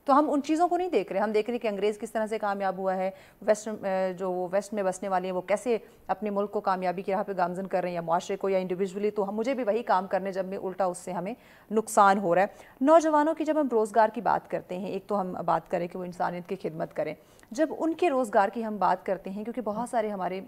تو ہم ان چیزوں کو نہیں دیکھ رہے, ہم دیکھ رہے ہیں کہ انگریز کس طرح سے کامیاب ہوا ہے, ویسٹ میں بسنے والے ہیں وہ کیسے اپنے ملک کو کامیابی کی راہ پہ گامزن کر رہے ہیں, یا معاشرے کو, یا انڈیویجولی. تو مجھے بھی وہی کام کرنے جب میں الٹا اس سے ہمیں نقصان ہو رہا ہے. نوجوانوں کی جب ہم روزگار کی بات کرتے ہیں, ایک تو ہم بات کریں کہ وہ انسانیت کی خدمت کریں. جب ان کے روزگار کی ہم بات کرتے ہیں, کیونکہ بہت سارے ہمارے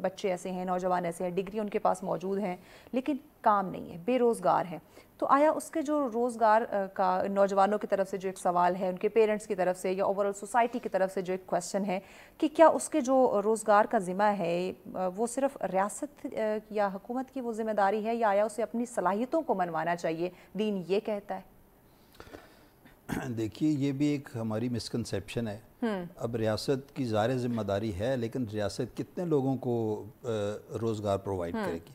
بچے ایسے ہیں, نوجوان ایسے ہیں, ڈگری ان کے پاس موجود ہیں لیکن کام نہیں ہے, بے روزگار ہیں, تو آیا اس کے جو روزگار کا نوجوانوں کی طرف سے جو ایک سوال ہے, ان کے پیرنٹس کی طرف سے یا اوور آل سوسائٹی کی طرف سے جو ایک کویسچن ہے کہ کیا اس کے جو روزگار کا ذمہ ہے وہ صرف ریاست یا حکومت کی وہ ذمہ داری ہے, یا آیا اسے اپنی صلاحیتوں کو منوانا چاہیے؟ دین یہ کہتا ہے. دیکھیے یہ بھی ایک ہماری مسکنسیپشن ہے. اب ریاست کی ظاہر ذمہ داری ہے, لیکن ریاست کتنے لوگوں کو روزگار پرووائڈ کرے گی؟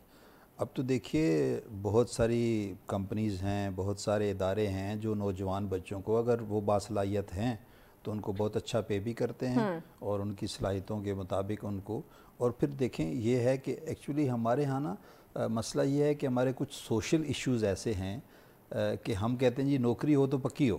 اب تو دیکھیے بہت ساری کمپنیز ہیں, بہت سارے ادارے ہیں جو نوجوان بچوں کو, اگر وہ باصلاحیت ہیں تو ان کو بہت اچھا پے بھی کرتے ہیں, اور ان کی صلاحیتوں کے مطابق ان کو. اور پھر دیکھیں یہ ہے کہ ایکچولی ہمارے ہاں نا مسئلہ یہ ہے کہ ہمارے کچھ سوشل ایشوز ایسے ہیں کہ ہم کہتے ہیں جی نوکری ہو تو پکی ہو,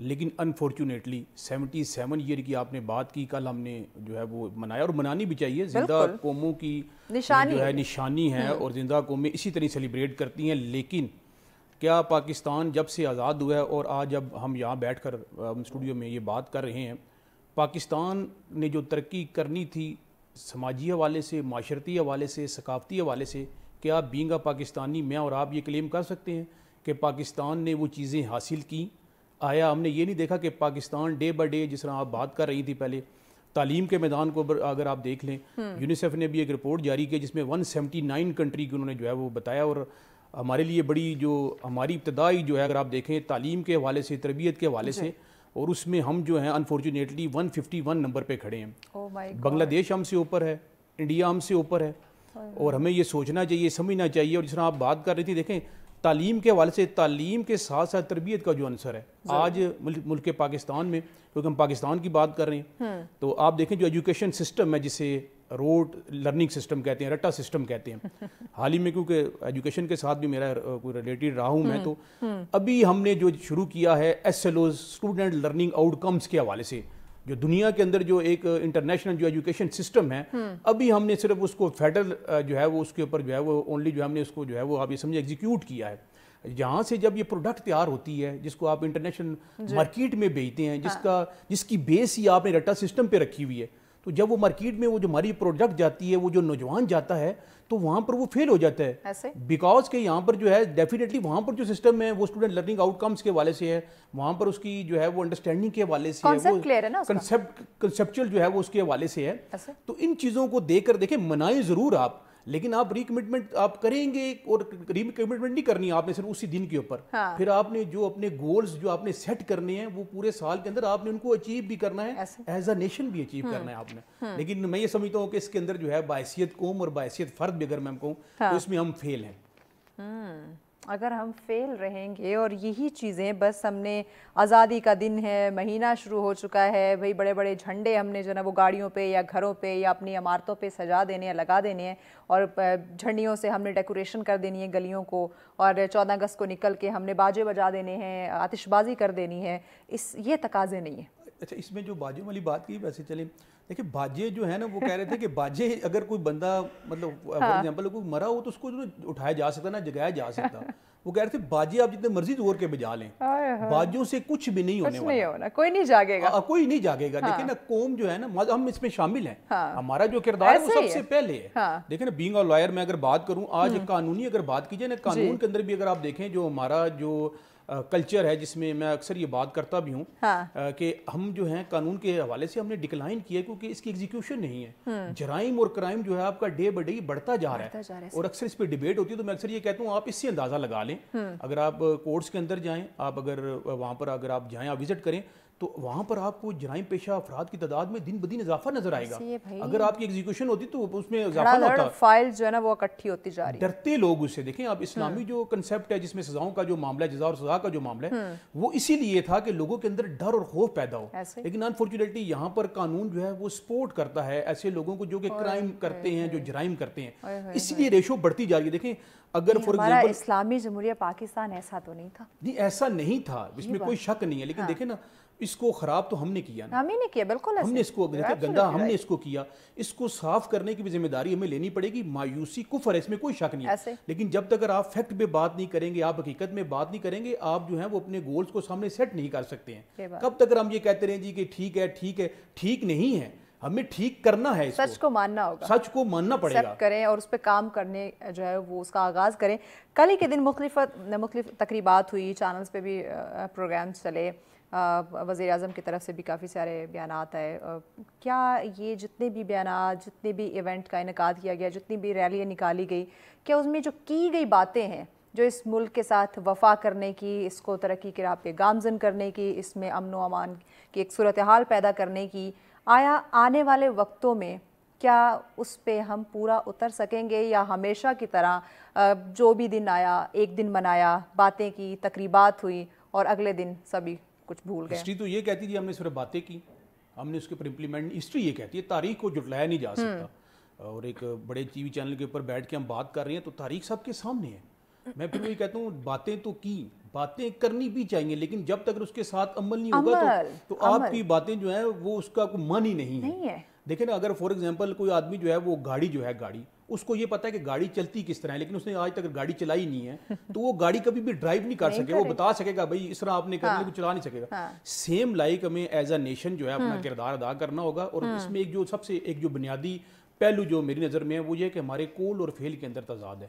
لیکن انفارچونیٹلی 77 ایئر کی آپ نے بات کی، کل ہم نے جو ہے وہ منایا، اور منانی بھی چاہیے، زندہ قوموں کی جو ہے نشانی ہے، اور زندہ قومیں اسی طرح سیلیبریٹ کرتی ہیں. لیکن کیا پاکستان جب سے آزاد ہوا ہے، اور آج جب ہم یہاں بیٹھ کر اسٹوڈیو میں یہ بات کر رہے ہیں، پاکستان نے جو ترقی کرنی تھی سماجی حوالے سے، معاشرتی حوالے سے، ثقافتی حوالے سے، کیا بینگ پاکستانی میں اور آپ یہ کلیم کر سکتے ہیں کہ پاکستان نے وہ چیزیں حاصل کی؟ آیا ہم نے یہ نہیں دیکھا کہ پاکستان ڈے بائی ڈے، جس طرح آپ بات کر رہی تھی پہلے، تعلیم کے میدان کو اگر آپ دیکھ لیں، یونیسیف نے بھی ایک رپورٹ جاری کی جس میں 179 کنٹری کی انہوں نے جو ہے وہ بتایا، اور ہمارے لیے بڑی جو ہماری ابتدائی جو ہے اگر آپ دیکھیں تعلیم کے حوالے سے، تربیت کے حوالے سے، اور اس میں ہم جو ہیں انفارچونیٹلی 151 نمبر پہ کھڑے ہیں. بنگلہ دیش ہم سے اوپر ہے، انڈیا ہم سے اوپر ہے، اور ہمیں یہ سوچنا چاہیے، سمجھنا چاہیے. اور جس طرح آپ بات کر رہی تھی، دیکھیں تعلیم کے حوالے سے، تعلیم کے ساتھ ساتھ تربیت کا جو عنصر ہے آج ملک پاکستان میں، کیونکہ ہم پاکستان کی بات کر رہے ہیں، تو آپ دیکھیں جو ایجوکیشن سسٹم ہے، جسے روٹ لرننگ سسٹم کہتے ہیں، رٹا سسٹم کہتے ہیں، حال ہی میں کیونکہ ایجوکیشن کے ساتھ بھی میرا کوئی ریلیٹڈ رہا ہوں میں، تو ابھی ہم نے جو شروع کیا ہے S L Os, student learning out comes کے حوالے سے، جو دنیا کے اندر جو ایک انٹرنیشنل جو ایجوکیشن سسٹم ہے، ابھی ہم نے صرف اس کو فیڈرل جو ہے وہ اس کے اوپر جو ہے وہ اونلی جو ہم نے اس کو جو ہے وہ آپ یہ سمجھے ایگزیکیوٹ کیا ہے. جہاں سے جب یہ پروڈکٹ تیار ہوتی ہے، جس کو آپ انٹرنیشنل مارکیٹ میں بیچتے ہیں، جس کی بیس ہی آپ نے رٹا سسٹم پہ رکھی ہوئی ہے، تو جب وہ مارکیٹ میں وہ جو ہماری پروڈکٹ جاتی ہے، وہ جو نوجوان جاتا ہے، تو وہاں پر وہ فیل ہو جاتا ہے، بیکاز کہ یہاں پر جو ہے ڈیفینیٹلی وہاں پر جو سسٹم ہے وہ اسٹوڈنٹ لرننگ آؤٹ کمز کے حوالے سے ہے، وہاں پر اس کی جو ہے وہ انڈرسٹینڈنگ کے حوالے سے ہے، وہ کنسیپچل جو ہے وہ اس کے حوالے سے ہے. تو ان چیزوں کو دیکھ کر دیکھیں، منائیں ضرور آپ، لیکن آپ ریکمٹمنٹ آپ کریں گے، اور ریکمٹمنٹ نہیں کرنی آپ نے صرف اسی دن کے اوپر، پھر آپ نے جو اپنے گولز جو آپ نے سیٹ کرنے ہیں وہ پورے سال کے اندر آپ نے ان کو اچیو بھی کرنا ہے، ایز اے نیشن بھی اچیو کرنا ہے آپ نے. لیکن میں یہ سمجھتا ہوں کہ اس کے اندر جو ہے باحثیت قوم اور باحثیت فرد بھی اگر میں کہوں تو اس میں ہم فیل ہیں. اگر ہم فیل رہیں گے، اور یہی چیزیں بس ہم نے آزادی کا دن ہے، مہینہ شروع ہو چکا ہے بھئی، بڑے بڑے جھنڈے ہم نے جو نا وہ گاڑیوں پہ یا گھروں پہ یا اپنی عمارتوں پہ سجا دینے ہیں، لگا دینے ہیں، اور جھنڈیوں سے ہم نے ڈیکوریشن کر دینی ہے گلیوں کو، اور 14 اگست کو نکل کے ہم نے باجے بجا دینے ہیں، آتش بازی کر دینی ہے. یہ تقاضے نہیں ہیں. اچھا، اس میں جو باجوں والی بات کی، ویسے چلیں دیکھیں باجے جو ہے نا، وہ کہہ رہے تھے کہ باجے اگر کوئی بندہ مطلب فار ایگزامپل کوئی مرا ہو تو اس کو اٹھایا جا سکتا، نہ جگایا جا سکتا. وہ کہہ رہے تھے باجے آپ جتنے مرضی زور کے بجا لیں، باجوں سے کچھ بھی نہیں ہونے والا، کوئی نہیں جاگے گا، کوئی نہیں جاگے گا. دیکھیں نا، قوم جو ہے نا، ہم اس میں شامل ہیں، ہمارا جو کردار ہے وہ سب سے پہلے ہے. دیکھیں نا، بینگ اے لائر میں اگر بات کروں، آج قانونی اگر بات کی جائے نا، قانون کے اندر بھی اگر آپ دیکھیں جو ہمارا جو کلچر ہے، جس میں میں اکثر یہ بات کرتا بھی ہوں کہ ہم جو ہیں قانون کے حوالے سے ہم نے ڈکلائن کیا کیونکہ اس کی ایگزیکیوشن نہیں ہے. جرائم اور کرائم جو ہے آپ کا ڈے بائی ڈے بڑھتا جا رہا ہے، اور اکثر اس پہ ڈیبیٹ ہوتی ہے. تو میں اکثر یہ کہتا ہوں آپ اس سے اندازہ لگا لیں، اگر آپ کورٹس کے اندر جائیں، آپ اگر وہاں پر اگر آپ جائیں، آپ وزٹ کریں، تو وہاں پر آپ کو جرائم پیشہ افراد کی تعداد میں دن بدن اضافہ نظر آئے گا. اگر آپ کی ایگزیکیوشن ہوتی تو اس میں اضافہ نہ ہوتا، فائل جو ہے نا وہ اکٹھی ہوتی جا رہی ہے. ڈرتے لوگ اس سے. دیکھیں آپ اسلامی جو کنسیپٹ ہے جس میں سزاؤں کا جو معاملہ ہے، جزا اور سزا کا جو معاملہ ہے، وہ اسی لیے تھا کہ لوگوں کے اندر ڈر اور خوف پیدا ہو. لیکن انفارچونیٹلی یہاں پر قانون جو ہے وہ سپورٹ کرتا ہے ایسے لوگوں کو جو کہ کرائم کرتے ہیں، جو جرائم کرتے ہیں، اس لیے ریشو بڑھتی جا رہی ہے. دیکھیں اگر فار ایگزامپل اسلامی جمہوریہ پاکستان ایسا تو نہیں تھا، نہیں ایسا نہیں تھا، اس میں کوئی شک نہیں ہے. لیکن دیکھیں نا، اس کو خراب تو ہم نے کیا نا، ہم ہی نے کیا، بالکل ہم نے اس کو گندا ہم نے اس کو کیا. اس کو صاف کرنے کی بھی ذمہ داری ہمیں لینی پڑے گی. مایوسی کفر ہے، اس میں کوئی شک نہیں ہے. لیکن جب تک آپ فیکٹ پہ بات نہیں کریں گے، آپ حقیقت میں بات نہیں کریں گے، آپ جو ہیں وہ اپنے گولز کو سامنے سیٹ نہیں کر سکتے ہیں. کب تک ہم یہ کہتے رہیں جی کہ ٹھیک ہے ٹھیک ہے، ٹھیک نہیں ہے، ہمیں ٹھیک کرنا ہے. سچ کو ماننا ہوگا، سچ کو ماننا پڑے گا، کریں اور اس پہ کام کرنے جو ہے وہ اس کا آغاز کریں. کل ہی کے دن مختلف تقریبات ہوئی، چینلز پہ بھی پروگرامز چلے، وزیر اعظم کی طرف سے بھی کافی سارے بیانات آئے. کیا یہ جتنے بھی بیانات، جتنے بھی ایونٹ کا انعقاد کیا گیا، جتنی بھی ریلیاں نکالی گئی، کیا اس میں جو کی گئی باتیں ہیں جو اس ملک کے ساتھ وفا کرنے کی، اس کو ترقی کی راہ پہ گامزن کرنے کی، اس میں امن و امان کی ایک صورتحال پیدا کرنے کی، آیا آنے والے وقتوں میں کیا اس پہ ہم پورا اتر سکیں گے، یا ہمیشہ کی طرح جو بھی دن آیا، ایک دن منایا، باتیں کی، تقریبات ہوئی، اور اگلے دن سبھی کچھ بھول گئے؟ ہسٹری تو یہ کہتی تھی ہم نے صرف باتیں کی، ہم نے اس کے اوپر امپلیمنٹ. ہسٹری یہ کہتی ہے تاریخ کو جھٹلایا نہیں جا سکتا. اور ایک بڑے ٹی وی چینل کے اوپر بیٹھ کے ہم بات کر رہے ہیں تو تاریخ سب کے سامنے ہے. میں پھر وہی کہتا ہوں باتیں تو کی، باتیں کرنی بھی چاہیے لیکن جب تک اس کے ساتھ عمل نہیں ہوگا تو آپ کی باتیں جو ہیں وہ اس کا کوئی معنی نہیں ہے. دیکھیں نا اگر فار ایگزامپل کوئی آدمی جو ہے وہ گاڑی اس کو یہ پتا ہے کہ گاڑی چلتی کس طرح ہے لیکن اس نے آج تک گاڑی چلائی نہیں ہے تو وہ گاڑی کبھی بھی ڈرائیو نہیں کر سکے. وہ بتا سکے گا بھائی اس طرح آپ نے کرنا ہے, چلا نہیں سکے گا. سیم لائک ہمیں ایز اے نیشن جو ہے اپنا کردار ادا کرنا ہوگا. اور اس میں ایک جو سب سے ایک جو بنیادی پہلو جو میری نظر میں ہے وہ یہ کہ ہمارے قول اور فعل کے اندر تضاد ہے.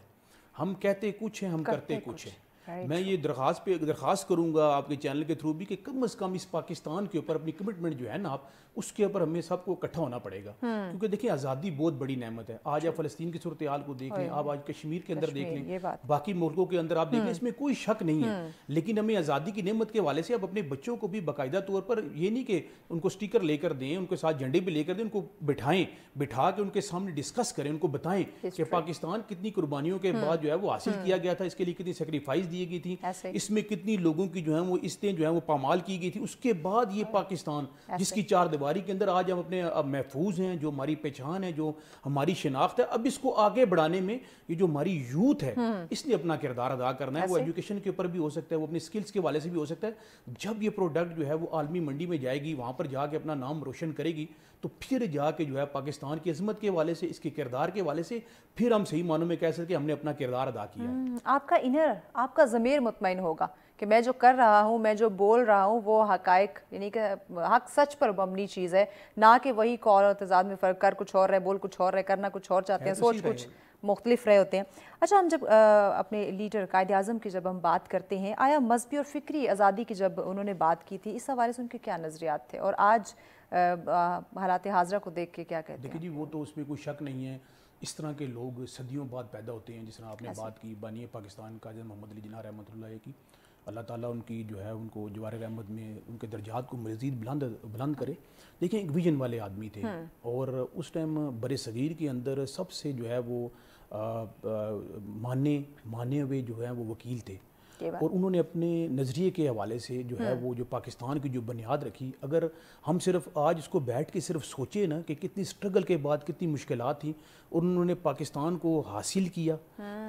ہم کہتے کچھ ہیں, ہم کرتے کچھ ہیں. میں یہ درخواست کروں گا آپ کے چینل کے تھرو بھی کہ کم از کم اس پاکستان کے اوپر اپنی کمٹمنٹ جو ہے نا آپ اس کے اوپر ہمیں سب کو اکٹھا ہونا پڑے گا. کیونکہ دیکھیں آزادی بہت بڑی نعمت ہے. آج آپ فلسطین کی صورتحال کو دیکھ لیں, آپ آج کشمیر کے اندر دیکھ لیں, باقی ملکوں کے اندر آپ دیکھ لیں, اس میں کوئی شک نہیں ہے. لیکن ہمیں آزادی کی نعمت کے حوالے سے اب اپنے بچوں کو بھی باقاعدہ طور پر یہ نہیں کہ ان کو سٹیکر لے کر دیں, ان کے ساتھ جھنڈے بھی لے کر دیں, ان کو بٹھا کے ان کے سامنے ڈسکس کریں, ان کو بتائیں کہ پاکستان کتنی قربانیوں کے بعد جو ہے وہ حاصل کیا گیا تھا, اس کے لیے کتنی سیکریفائس دی گئی تھی, اس میں کتنی لوگوں کی جو ہیں وہ عزتیں جو ہیں وہ پامال کی گئی تھی. اس کے بعد یہ پاکستان جس کی چار دیواری کے اندر آج ہم اپنے محفوظ ہیں, جو ہماری پہچان ہے, جو ہماری شناخت ہے, اب اس کو آگے بڑھانے میں یہ جو ہماری یوتھ ہے اس نے اپنا کردار ادا کرنا ہے. وہ ایجوکیشن کے اوپر بھی ہو سکتا ہے, وہ اپنے سکلز کے حوالے سے بھی ہو سکتا ہے. جب یہ پروڈکٹ جو ہے وہ عالمی منڈی میں جائے گی, وہاں پر جا کے اپنا نام روشن کرے گی, تو پھر جا کے جو ہے پاکستان کی عظمت کے حوالے سے, اس کے کردار کے حوالے سے پھر ہم صحیح معنوں میں کہہ سکتے ہیں ہم نے اپنا کردار ادا کیا ہے. آپ کا انر, آپ کا ضمیر مطمئن ہوگا کہ میں جو کر رہا ہوں, میں جو بول رہا ہوں وہ حقائق یعنی کہ حق سچ پر مبنی چیز ہے, نہ کہ وہی قول اور تضاد میں فرق کر کچھ اور رہے, بول کچھ اور رہے, کرنا کچھ اور چاہتے ہیں, سوچ کچھ مختلف رہے ہوتے ہیں. اچھا, ہم جب اپنے لیڈر قائد اعظم کی جب ہم بات کرتے ہیں, آیا مذہبی اور فکری آزادی کی جب انہوں نے بات کی تھی, اس حوالے سے ان کے کیا نظریات تھے اور آج حالات حاضرہ کو دیکھ کے کیا کہتے ہیں؟ دیکھیں جی, وہ تو اس میں کوئی شک نہیں ہے, اس طرح کے لوگ صدیوں بعد پیدا ہوتے ہیں. جس طرح آپ نے بات کی بانی پاکستان قائد محمد علی جناح رحمۃ اللہ کی, اللہ تعالیٰ ان کی جو ہے ان کو جوار رحمت میں ان کے درجات کو مزید بلند کرے. دیکھیں ایک ویژن والے آدمی تھے, اور اس ٹائم بر صغیر کے اندر سب سے جو ہے وہ مانے ہوئے جو ہیں وہ وکیل تھے, اور انہوں نے اپنے نظریے کے حوالے سے جو ہے وہ جو پاکستان کی جو بنیاد رکھی. اگر ہم صرف آج اس کو بیٹھ کے صرف سوچیں نا کہ کتنی سٹرگل کے بعد کتنی مشکلات تھیں, اور انہوں نے پاکستان کو حاصل کیا,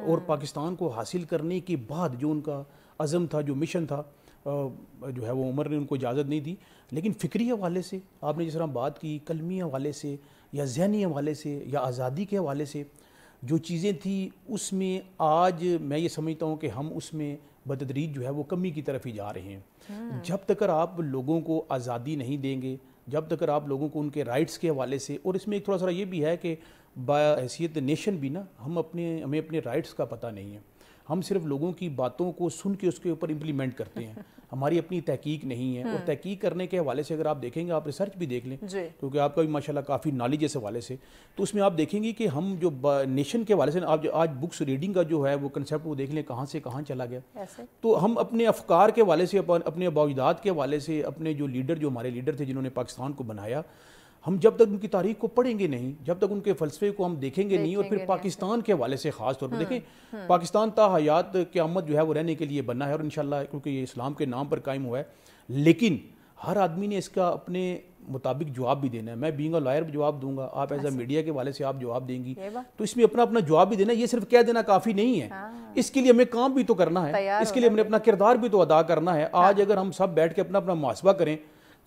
اور پاکستان کو حاصل کرنے کے بعد جو ان کا عزم تھا, جو مشن تھا, جو ہے وہ عمر نے ان کو اجازت نہیں دی. لیکن فکری حوالے سے آپ نے جس طرح بات کی, قلمی حوالے سے یا ذہنی حوالے سے یا آزادی کے حوالے سے جو چیزیں تھیں, اس میں آج میں یہ سمجھتا ہوں کہ ہم اس میں بتدریج جو ہے وہ کمی کی طرف ہی جا رہے ہیں. جب تک آپ لوگوں کو آزادی نہیں دیں گے, جب تک آپ لوگوں کو ان کے رائٹس کے حوالے سے, اور اس میں ایک تھوڑا سا یہ بھی ہے کہ بحیثیت نیشن بھی نا ہمیں اپنے رائٹس کا پتہ نہیں ہے. ہم صرف لوگوں کی باتوں کو سن کے اس کے اوپر امپلیمنٹ کرتے ہیں, ہماری اپنی تحقیق نہیں ہے. اور تحقیق کرنے کے حوالے سے اگر آپ دیکھیں گے, آپ ریسرچ بھی دیکھ لیں کیونکہ آپ کا بھی ماشاءاللہ کافی نالج ہے اس حوالے سے, تو اس میں آپ دیکھیں گے کہ ہم جو نیشن کے حوالے سے آپ آج بکس ریڈنگ کا جو ہے وہ کنسیپٹ وہ دیکھ لیں کہاں سے کہاں چلا گیا. تو ہم اپنے افکار کے حوالے سے, اپنے باوجداد کے حوالے سے, اپنے جو ہمارے لیڈر تھے جنہوں نے پاکستان کو بنایا, ہم جب تک ان کی تاریخ کو پڑھیں گے نہیں, جب تک ان کے فلسفے کو ہم دیکھیں گے نہیں, اور پھر پاکستان کے حوالے سے خاص طور پر دیکھیں پاکستان تا حیات قیامت جو ہے وہ رہنے کے لیے بنا ہے, اور انشاءاللہ کیونکہ یہ اسلام کے نام پر قائم ہوا ہے. لیکن ہر آدمی نے اس کا اپنے مطابق جواب بھی دینا ہے. میں بینگ اے لائر جواب دوں گا, آپ ایز اے میڈیا کے حوالے سے آپ جواب دیں گی, تو اس میں اپنا جواب بھی دینا. یہ صرف کہہ دینا کافی نہیں ہے, اس کے لیے ہمیں کام بھی تو کرنا ہے, اس کے لیے ہم نے اپنا کردار بھی تو ادا کرنا ہے. آج اگر ہم سب بیٹھ کے اپنا محاسبہ کریں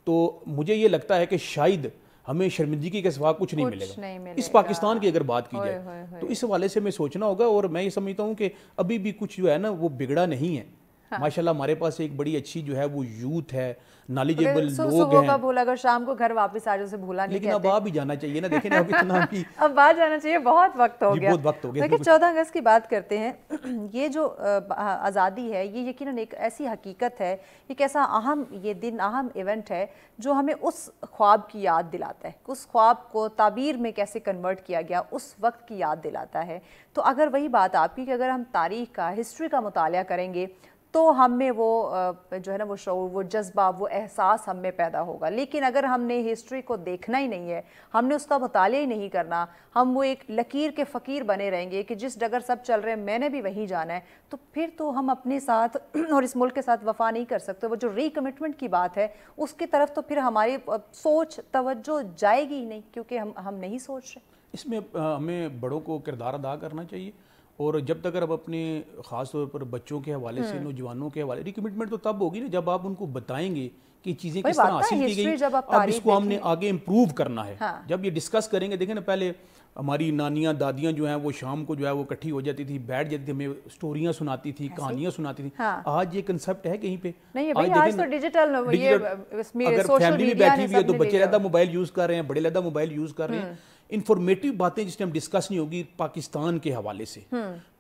تو مجھے یہ لگتا ہے کہ شاید ہمیں شرمندگی کے سوا کچھ نہیں ملے گا اس پاکستان کی اگر بات کی جائے. تو اس حوالے سے میں سوچنا ہوگا, اور میں یہ سمجھتا ہوں کہ ابھی بھی کچھ جو ہے نا وہ بگڑا نہیں ہے. ماشاءاللہ ہمارے پاس ایک بڑی اچھی جو ہے وہ یوتھ ہے, نالیجیبل لوگ ہیں. صبح بھولا اگر شام کو گھر واپس آ جاؤ سے بھولا نہیں لیکن اب آ بھی جانا چاہیے نا, دیکھیں اب اتنا بھی اب باہر جانا چاہیے, بہت وقت ہو گیا. بہت وقت ہو گیا. دیکھیں 14 اگست کی بات کرتے ہیں. یہ جو آزادی ہے یہ یقیناً ایک ایسی حقیقت ہے, ایک ایسا اہم یہ دن اہم ایونٹ ہے جو ہمیں اس خواب کی یاد دلاتا ہے, اس خواب کو تعبیر میں کیسے کنورٹ کیا گیا اس وقت کی یاد دلاتا ہے. تو اگر وہی بات آپ کی کہ اگر ہم تاریخ کا, ہسٹری کا مطالعہ کریں گے تو ہم میں وہ جو ہے نا وہ شعور, وہ جذبہ, وہ احساس ہم میں پیدا ہوگا. لیکن اگر ہم نے ہسٹری کو دیکھنا ہی نہیں ہے, ہم نے اس کا مطالعہ ہی نہیں کرنا, ہم وہ ایک لکیر کے فقیر بنے رہیں گے کہ جس ڈگر سب چل رہے ہیں میں نے بھی وہیں جانا ہے, تو پھر تو ہم اپنے ساتھ اور اس ملک کے ساتھ وفا نہیں کر سکتے. وہ جو ری کمٹمنٹ کی بات ہے اس کی طرف تو پھر ہماری سوچ توجہ جائے گی ہی نہیں, کیونکہ ہم نہیں سوچ رہے. اس میں ہمیں بڑوں کو کردار ادا کرنا چاہیے, اور جب تک ہم اپنے خاص طور پر بچوں کے حوالے سے نوجوانوں کے حوالے ریکمٹمنٹ تو تب ہوگی نا جب آپ ان کو بتائیں گے کہ چیزیں کس طرح حاصل کی گئی, اب اس کو ہم نے آگے امپروو کرنا ہے. جب یہ ڈسکس کریں گے, دیکھیں نا پہلے ہماری نانیاں دادیاں جو ہیں وہ شام کو جو ہے وہ اکٹھی ہو جاتی تھی, بیٹھ جاتی تھی, ہمیں سٹوریاں سناتی تھی, کہانیاں سناتی تھی. آج یہ کنسپٹ ہے کہیں پہ نہیں ہے, آج تو ڈیجیٹل اگر فیملی بھی بیٹھی ہوئی ہے تو بچے علیحدہ موبائل یوز کر رہے ہیں, بڑے علیحدہ موبائل یوز کر رہے ہیں. انفارمیٹیو باتیں جس ٹائم ڈسکس نہیں ہوگی پاکستان کے حوالے سے,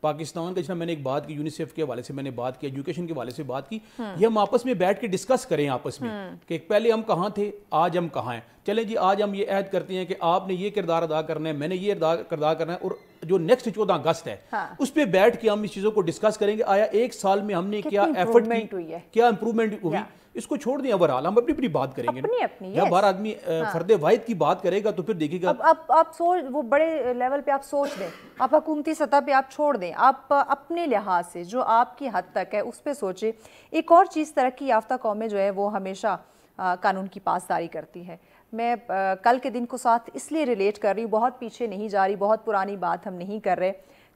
پاکستان کا جس میں نے ایک بات کی یونیسیف کے حوالے سے میں نے بات کی, ایجوکیشن کے حوالے سے بات کی, یہ ہم آپس میں بیٹھ کے ڈسکس کریں آپس میں کہ پہلے ہم کہاں تھے, آج ہم کہاں ہیں. چلیں جی آج ہم یہ عہد کرتے ہیں کہ آپ نے یہ کردار ادا کرنا ہے, میں نے یہ کردار کرنا ہے, اور جو نیکسٹ 14 اگست ہے اس پہ بیٹھ کے ہم اس چیزوں کو ڈسکس کریں گے آیا ایک سال میں ہم نے کیا ایفرٹ کی, کیا امپروومنٹ ہوئی. اس کو چھوڑ دیں اوورال, ہم اپنی اپنی بات کریں گے. جب ہر آدمی فرد واحد کی بات کرے گا تو پھر دیکھیے گا. اب آپ سوچ, وہ بڑے لیول پہ آپ سوچ دیں, آپ حکومتی سطح پہ آپ چھوڑ دیں, آپ اپنے لحاظ سے جو آپ کی حد تک ہے اس پہ سوچیں. ایک اور چیز, ترقی یافتہ قومیں جو ہے وہ ہمیشہ قانون کی پاسداری کرتی ہے. میں کل کے دن کو ساتھ اس لیے ریلیٹ کر رہی ہوں, بہت پیچھے نہیں جا رہی, بہت پرانی بات ہم نہیں کر رہے.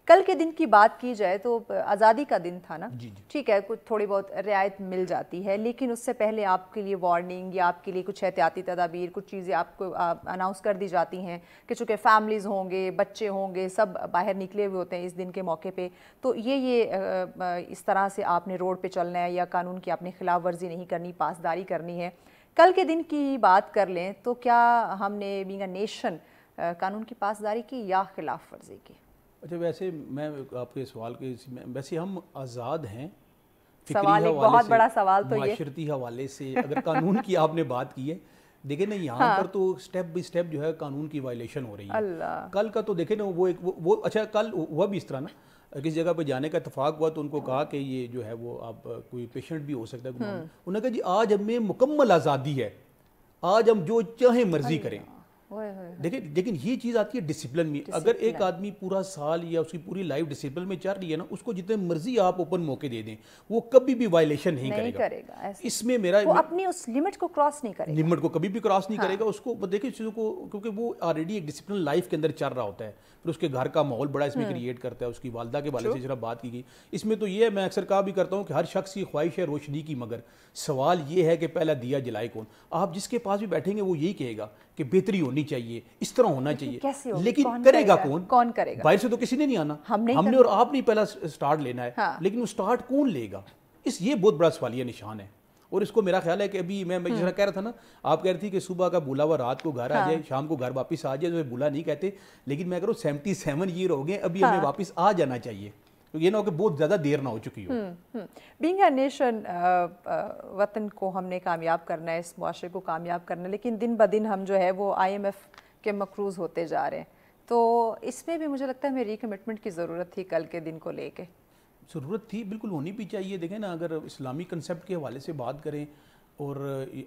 کل کے دن کی بات کی جائے تو آزادی کا دن تھا نا, ٹھیک ہے کچھ تھوڑی بہت رعایت مل جاتی ہے, لیکن اس سے پہلے آپ کے لیے وارننگ یا آپ کے لیے کچھ احتیاطی تدابیر, کچھ چیزیں آپ کو اناؤنس کر دی جاتی ہیں کہ چونکہ فیملیز ہوں گے, بچے ہوں گے, سب باہر نکلے ہوئے ہوتے ہیں اس دن کے موقع پہ, تو یہ اس طرح سے آپ نے روڈ پہ چلنا ہے یا قانون کی آپ نے خلاف ورزی نہیں کرنی, پاسداری کرنی ہے. کل کے دن کی بات کر لیں تو کیا ہم نے بینگ اے نیشن قانون کی پاسداری کی یا خلاف ورزی کی؟ اچھا ویسے میں آپ کے سوال کے ویسے ہم آزاد ہیں سوال ایک بہت بڑا سوال تو یہ معاشرتی حوالے سے. اگر قانون کی آپ نے بات کی ہے, دیکھیں نا یہاں پر تو سٹیپ بائی سٹیپ جو ہے قانون کی وائلیشن ہو رہی ہے. کل کا تو دیکھیں نا وہ اچھا کل ہوا بھی اس طرح نا, کسی جگہ پہ جانے کا اتفاق ہوا تو ان کو کہا کہ یہ جو ہے وہ آپ کوئی پیشنٹ بھی ہو سکتا ہے, انہوں نے کہا جی آج ہمیں مکمل آزادی ہے, آج ہم جو چاہیں مرضی کریں. دیکھیں لیکن یہ چیز آتی ہے ڈسپلن میں. اگر ایک آدمی پورا سال یا اس کی پوری لائف ڈسپلن میں چل رہی ہے نا, اس کو جتنے مرضی آپ اوپن موقع دے دیں وہ کبھی بھی وائلیشن نہیں کرے گا. اس میں میرا وہ اپنی اس لمٹ کو کراس نہیں کرے گا, لمٹ کو کبھی بھی کراس نہیں کرے گا. اس کو دیکھیں چیزوں کو, کیونکہ وہ آلریڈی ایک ڈسپلن لائف کے اندر چل رہا ہوتا ہے, پھر اس کے گھر کا ماحول بڑا اس میں کریٹ کرتا ہے. اس کی والدہ کے والے سے جرا بات کی گئی, اس میں تو یہ ہے, میں اکثر کہا بھی کرتا ہوں کہ ہر شخص کی خواہش ہے روشنی کی, مگر سوال یہ ہے کہ پہلا دیا جلائے کون. آپ جس کے پاس بھی بیٹھیں گے وہ یہی کہے گا کہ بہتری ہونی چاہیے, اس طرح ہونا چاہیے, لیکن کرے گا کون کرے گا؟ باہر سے تو کسی نے نہیں آنا, ہم نے اور آپ نے پہلا سٹارٹ لینا ہے, لیکن وہ سٹارٹ کون لے گا, یہ بہت بڑا سوالیہ نشان ہے. اور اس کو میرا خیال ہے کہ ابھی میں جس طرح کہہ رہا تھا نا, آپ کہہ رہی تھی کہ صبح کا بھولا ہوا رات کو گھر آ جائے, شام کو گھر واپس آ جائے, تو بھولا نہیں کہتے, لیکن میں کہہ رہا ہوں 77 ایئر ہو گئے, ابھی ہمیں واپس آ جانا چاہیے, یہ نہ ہو کہ بہت زیادہ دیر نہ ہو چکی ہو. بینگ اے نیشن, وطن کو ہم نے کامیاب کرنا ہے, اس معاشرے کو کامیاب کرنا ہے, لیکن دن بدن ہم جو ہے وہ IMF کے مقروض ہوتے جا رہے ہیں. تو اس میں بھی مجھے لگتا ہے میری کمٹمنٹ کی ضرورت تھی کل کے دن کو لے کے. ضرورت تھی, بالکل ہونی بھی چاہیے. دیکھیں نا اگر اسلامی کنسیپٹ کے حوالے سے بات کریں اور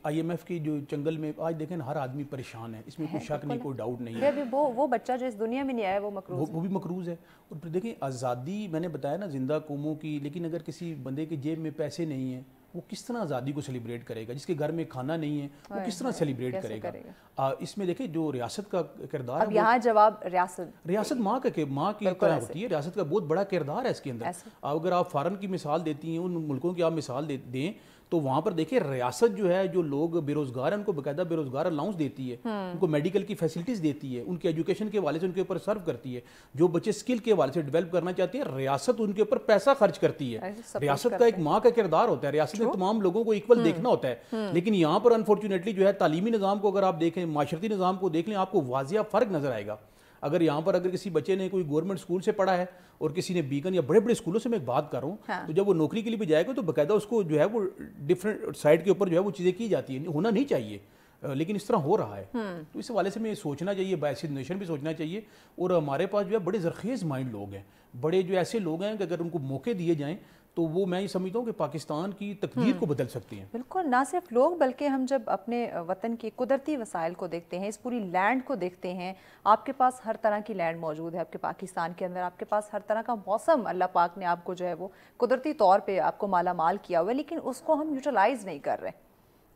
IMF کی جو چنگل میں آج دیکھیں نا ہر آدمی پریشان ہے, اس میں کوئی شک نہیں, کوئی ڈاؤٹ نہیں ہے. وہ بچہ جو اس دنیا میں نہیں آیا وہ مقروض, وہ بھی مقروض ہے. اور پھر دیکھیں آزادی میں نے بتایا نا زندہ قوموں کی, لیکن اگر کسی بندے کے جیب میں پیسے نہیں ہیں وہ کس طرح آزادی کو سیلیبریٹ کرے گا؟ جس کے گھر میں کھانا نہیں ہے وہ کس طرح سیلیبریٹ کرے گا؟ اس میں دیکھیں جو ریاست کا کردار ہے, اب یہاں جواب ریاست ماں کی طرح ہوتی ہے. ریاست کا بہت بڑا کردار ہے اس کے اندر. اگر آپ فارن کی مثال دیتی ہیں, ان ملکوں کی آپ مثال دیں تو وہاں پر دیکھیں ریاست جو ہے, جو لوگ بے روزگار ہیں ان کو باقاعدہ بے روزگار الاؤنس دیتی ہے, ان کو میڈیکل کی فیسلٹیز دیتی ہے, ان کے ایجوکیشن کے حوالے سے ان کے اوپر سرو کرتی ہے. جو بچے سکل کے حوالے سے ڈیولپ کرنا چاہتے ہیں ریاست ان کے اوپر پیسہ خرچ کرتی ہے. ریاست کا ایک ماں کا کردار ہوتا ہے, ریاست نے تمام لوگوں کو ایکول دیکھنا ہوتا ہے. لیکن یہاں پر انفارچونیٹلی جو ہے تعلیمی نظام کو اگر آپ دیکھیں, معاشرتی نظام کو دیکھ لیں, آپ کو واضح فرق نظر آئے گا. اگر یہاں پر اگر کسی بچے نے کوئی گورنمنٹ اسکول سے پڑھا ہے اور کسی نے بیگن یا بڑے بڑے اسکولوں سے میں بات کر رہا ہوں, تو جب وہ نوکری کے لیے بھی جائے گا تو باقاعدہ اس کو جو ہے وہ ڈفرینٹ سائڈ کے اوپر جو ہے وہ چیزیں کی جاتی ہیں. ہونا نہیں چاہیے لیکن اس طرح ہو رہا ہے. تو اس حوالے سے میں سوچنا چاہیے, باعث نیشن بھی سوچنا چاہیے. اور ہمارے پاس جو ہے بڑے زرخیز مائنڈ لوگ ہیں, بڑے جو ایسے لوگ ہیں کہ اگر ان کو موقع دیے جائیں تو وہ میں یہ سمجھتا ہوں کہ پاکستان کی تقدیر کو بدل سکتی ہیں. بالکل, نہ صرف لوگ بلکہ ہم جب اپنے وطن کی قدرتی وسائل کو دیکھتے ہیں, اس پوری لینڈ کو دیکھتے ہیں, آپ کے پاس ہر طرح کی لینڈ موجود ہے آپ کے پاکستان کے اندر, آپ کے پاس ہر طرح کا موسم اللہ پاک نے آپ کو جو ہے وہ قدرتی طور پہ آپ کو مالا مال کیا ہوا ہے, لیکن اس کو ہم یوٹیلائز نہیں کر رہے.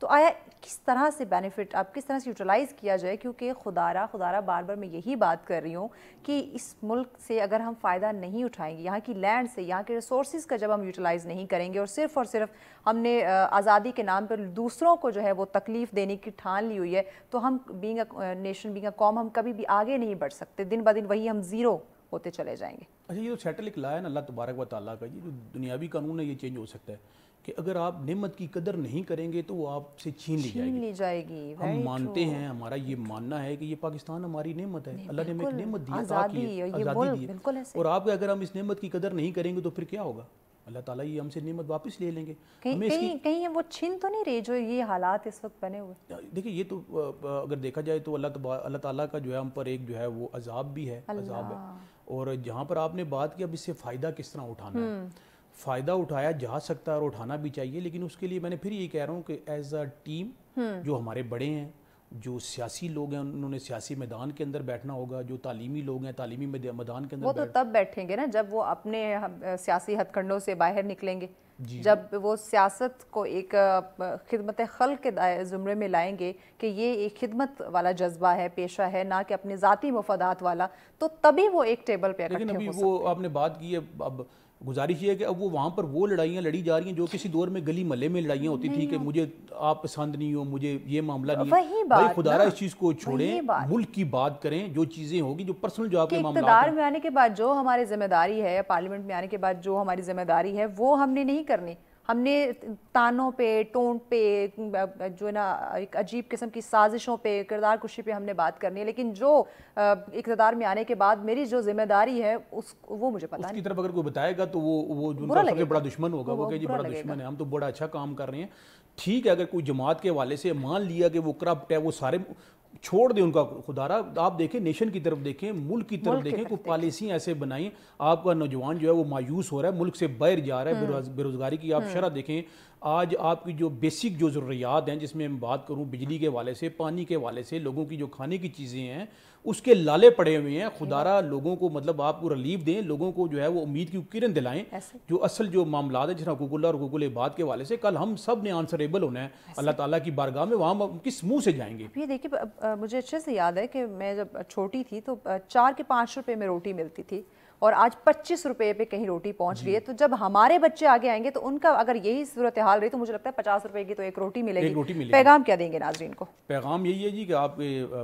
تو آیا کس طرح سے بینیفٹ اب کس طرح سے یوٹیلائز کیا جائے؟ کیونکہ خدارہ بار بار میں یہی بات کر رہی ہوں کہ اس ملک سے اگر ہم فائدہ نہیں اٹھائیں گے، یہاں کی لینڈ سے، یہاں کے ریسورسز کا جب ہم یوٹیلائز نہیں کریں گے اور صرف ہم نے آزادی کے نام پر دوسروں کو جو ہے وہ تکلیف دینے کی ٹھان لی ہوئی ہے، تو ہم being a nation, being a قوم، ہم کبھی بھی آگے نہیں بڑھ سکتے، دن بدن وہی ہم زیرو ہوتے چلے جائیں گے۔ اچھا، یہ جو سیٹل ایک لا ہے نا اللہ تبارک و تعالیٰ کا، یہ جو دنیاوی قانون ہے یہ چینج ہو سکتا ہے کہ اگر آپ نعمت کی قدر نہیں کریں گے تو وہ آپ سے چھین لی جائے گی۔ ہم مانتے ہیں، ہمارا یہ ماننا ہے کہ یہ پاکستان ہماری نعمت ہے، اللہ نے ہمیں ایک نعمت دی ہے، آزادی دی ہے، اور آپ اگر ہم اس نعمت کی قدر نہیں کریں گے تو پھر کیا ہوگا؟ اللہ تعالیٰ یہ ہم سے نعمت واپس لے لیں گے۔ کہیں وہ چھن تو نہیں رہی جو یہ حالات اس وقت بنے ہوئے؟ دیکھیں یہ تو اگر دیکھا جائے تو اللہ تعالیٰ کا جو ہے ہم پر ایک جو ہے وہ عذاب بھی ہے، عذاب ہے۔ اور جہاں پر آپ نے بات کی اب اس سے فائدہ کس طرح اٹھانا ہے، فائدہ اٹھایا جا سکتا ہے اور اٹھانا بھی چاہیے، لیکن اس کے لیے میں نے پھر یہ کہہ رہا ہوں کہ ایز اے ٹیم جو ہمارے بڑے ہیں، جو سیاسی لوگ ہیں، انہوں نے سیاسی میدان کے اندر بیٹھنا ہوگا، جو تعلیمی لوگ ہیں تعلیمی میدان کے اندر وہ تو تب بیٹھیں گے نا جب وہ اپنے سیاسی ہتھ کنڈوں سے باہر نکلیں گے، جب وہ سیاست کو ایک خدمت خلق کے زمرے میں لائیں گے کہ یہ ایک خدمت والا جذبہ ہے، پیشہ ہے، نہ کہ اپنے ذاتی مفادات والا، تو تبھی وہ ایک ٹیبل پہ اکٹھے ہو سکتے ہیں۔ لیکن ابھی وہ آپ نے بات کی ہے، اب گزارش یہ ہے کہ اب وہ وہاں پر وہ لڑائیاں لڑی جا رہی ہیں جو کسی دور میں گلی محلے میں لڑائیاں ہوتی تھی کہ مجھے آپ پسند نہیں ہو، مجھے یہ معاملہ نہیں ہے۔ بھائی خدا را اس چیز کو چھوڑیں، ملک کی بات کریں، جو چیزیں ہوگی، جو پرسنل جو آپ کے معاملات ہیں۔ اقتدار میں آنے کے بعد جو ہماری ذمہ داری ہے، پارلیمنٹ میں آنے کے بعد جو ہماری ذمہ داری ہے وہ ہم نے نہیں کرنی۔ ہم نے تانوں پہ، ٹونٹ پہ، جو ہے نا ایک عجیب قسم کی سازشوں پہ، کردار کشی پہ ہم نے بات کرنی ہے، لیکن جو اقتدار میں آنے کے بعد میری جو ذمہ داری ہے وہ مجھے پتہ نہیں۔ اس کی طرف اگر کوئی بتائے گا تو وہ جو ان کا سب سے بڑا دشمن ہوگا، وہ کہ جی بڑا دشمن ہے، ہم تو بڑا اچھا کام کر رہے ہیں۔ ٹھیک ہے، اگر کوئی جماعت کے حوالے سے مان لیا کہ وہ کرپٹ ہے، وہ سارے چھوڑ دیں ان کا، خدا را آپ دیکھیں نیشن کی طرف دیکھیں، ملک کی طرف دیکھیں، کوئی پالیسی ایسے بنائیں۔ آپ کا نوجوان جو ہے وہ مایوس ہو رہا ہے، ملک سے باہر جا رہا ہے، بے روزگاری کی آپ شرح دیکھیں۔ آج آپ کی جو بیسک جو ضروریات ہیں، جس میں میں بات کروں بجلی کے حوالے سے، پانی کے حوالے سے، لوگوں کی جو کھانے کی چیزیں ہیں اس کے لالے پڑے ہوئے ہیں۔ خدا را لوگوں کو مطلب آپ کو ریلیف دیں، لوگوں کو جو ہے وہ امید کی کرن دلائیں، جو اصل جو معاملات ہیں جس طرح حقوق اللہ اور حقوق العباد کے حوالے سے کل ہم سب نے آنسریبل ہونا ہے اللہ تعالیٰ کی بارگاہ میں، وہاں ہم کس منہ سے جائیں گے؟ یہ دیکھیے مجھے اچھے سے یاد ہے کہ میں جب چھوٹی تھی تو 4 کے 5 روپے میں روٹی ملتی تھی، اور آج 25 روپے پہ کہیں روٹی پہنچ گئی ہے۔ تو جب ہمارے بچے آگے آئیں گے تو ان کا اگر یہی صورتحال رہی تو مجھے لگتا ہے 50 روپے کی تو ایک روٹی ملے گی۔ پیغام کیا دیں گے ناظرین کو؟ پیغام یہی ہے جی کہ آپ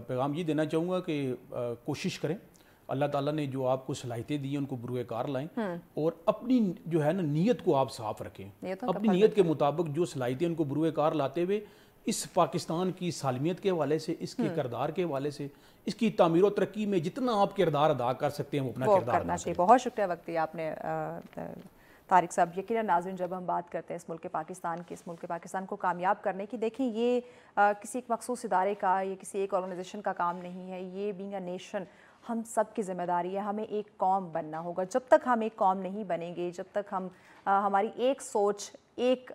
پیغام یہ دینا چاہوں گا کہ کوشش کریں، اللہ تعالیٰ نے جو آپ کو صلاحیتیں دی ہیں ان کو بروئے کار لائیں، اور اپنی جو ہے نا نیت کو آپ صاف رکھیں، اپنی نیت کے مطابق جو صلاحیتیں ان کو بروئے کار لاتے ہوئے اس پاکستان کی سالمیت کے حوالے سے، اس کے کردار کے حوالے سے، اس کی تعمیر و ترقی میں جتنا آپ کردار ادا کر سکتے ہیں وہ اپنا کردار ادا کریں۔ بہت شکریہ وقت دیا آپ نے طارق صاحب۔ یقیناً ناظرین جب ہم بات کرتے ہیں اس ملک پاکستان کی، اس ملک پاکستان کو کامیاب کرنے کی، دیکھیں یہ کسی ایک مخصوص ادارے کا، یہ کسی ایک آرگنائزیشن کا کام نہیں ہے، یہ بینگ اے نیشن ہم سب کی ذمہ داری ہے۔ ہمیں ایک قوم بننا ہوگا۔ جب تک ہم ایک قوم نہیں بنیں گے، جب تک ہم ہماری ایک سوچ، ایک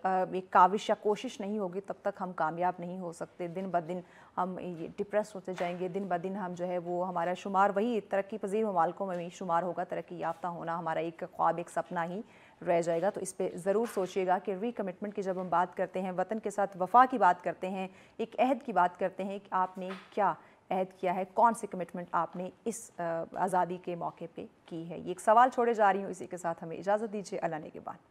کاوش یا کوشش نہیں ہوگی، تب تک ہم کامیاب نہیں ہو سکتے۔ دن بدن ہم ڈپریس ہوتے جائیں گے، دن بدن ہم جو ہے وہ ہمارا شمار وہی ترقی پذیر ممالکوں میں بھی شمار ہوگا، ترقی یافتہ ہونا ہمارا ایک خواب، ایک سپنا ہی رہ جائے گا۔ تو اس پہ ضرور سوچئے گا کہ ری کمٹمنٹ کی جب ہم بات کرتے ہیں، وطن کے ساتھ وفا کی بات کرتے ہیں، ایک عہد کی بات کرتے ہیں کہ آپ نے کیا عہد کیا ہے، کون سی کمٹمنٹ آپ نے اس آزادی کے موقع پہ کی ہے۔ یہ ایک سوال چھوڑے جا رہی ہوں، اسی کے ساتھ ہمیں اجازت دیجیے، اللہ نے کے بعد۔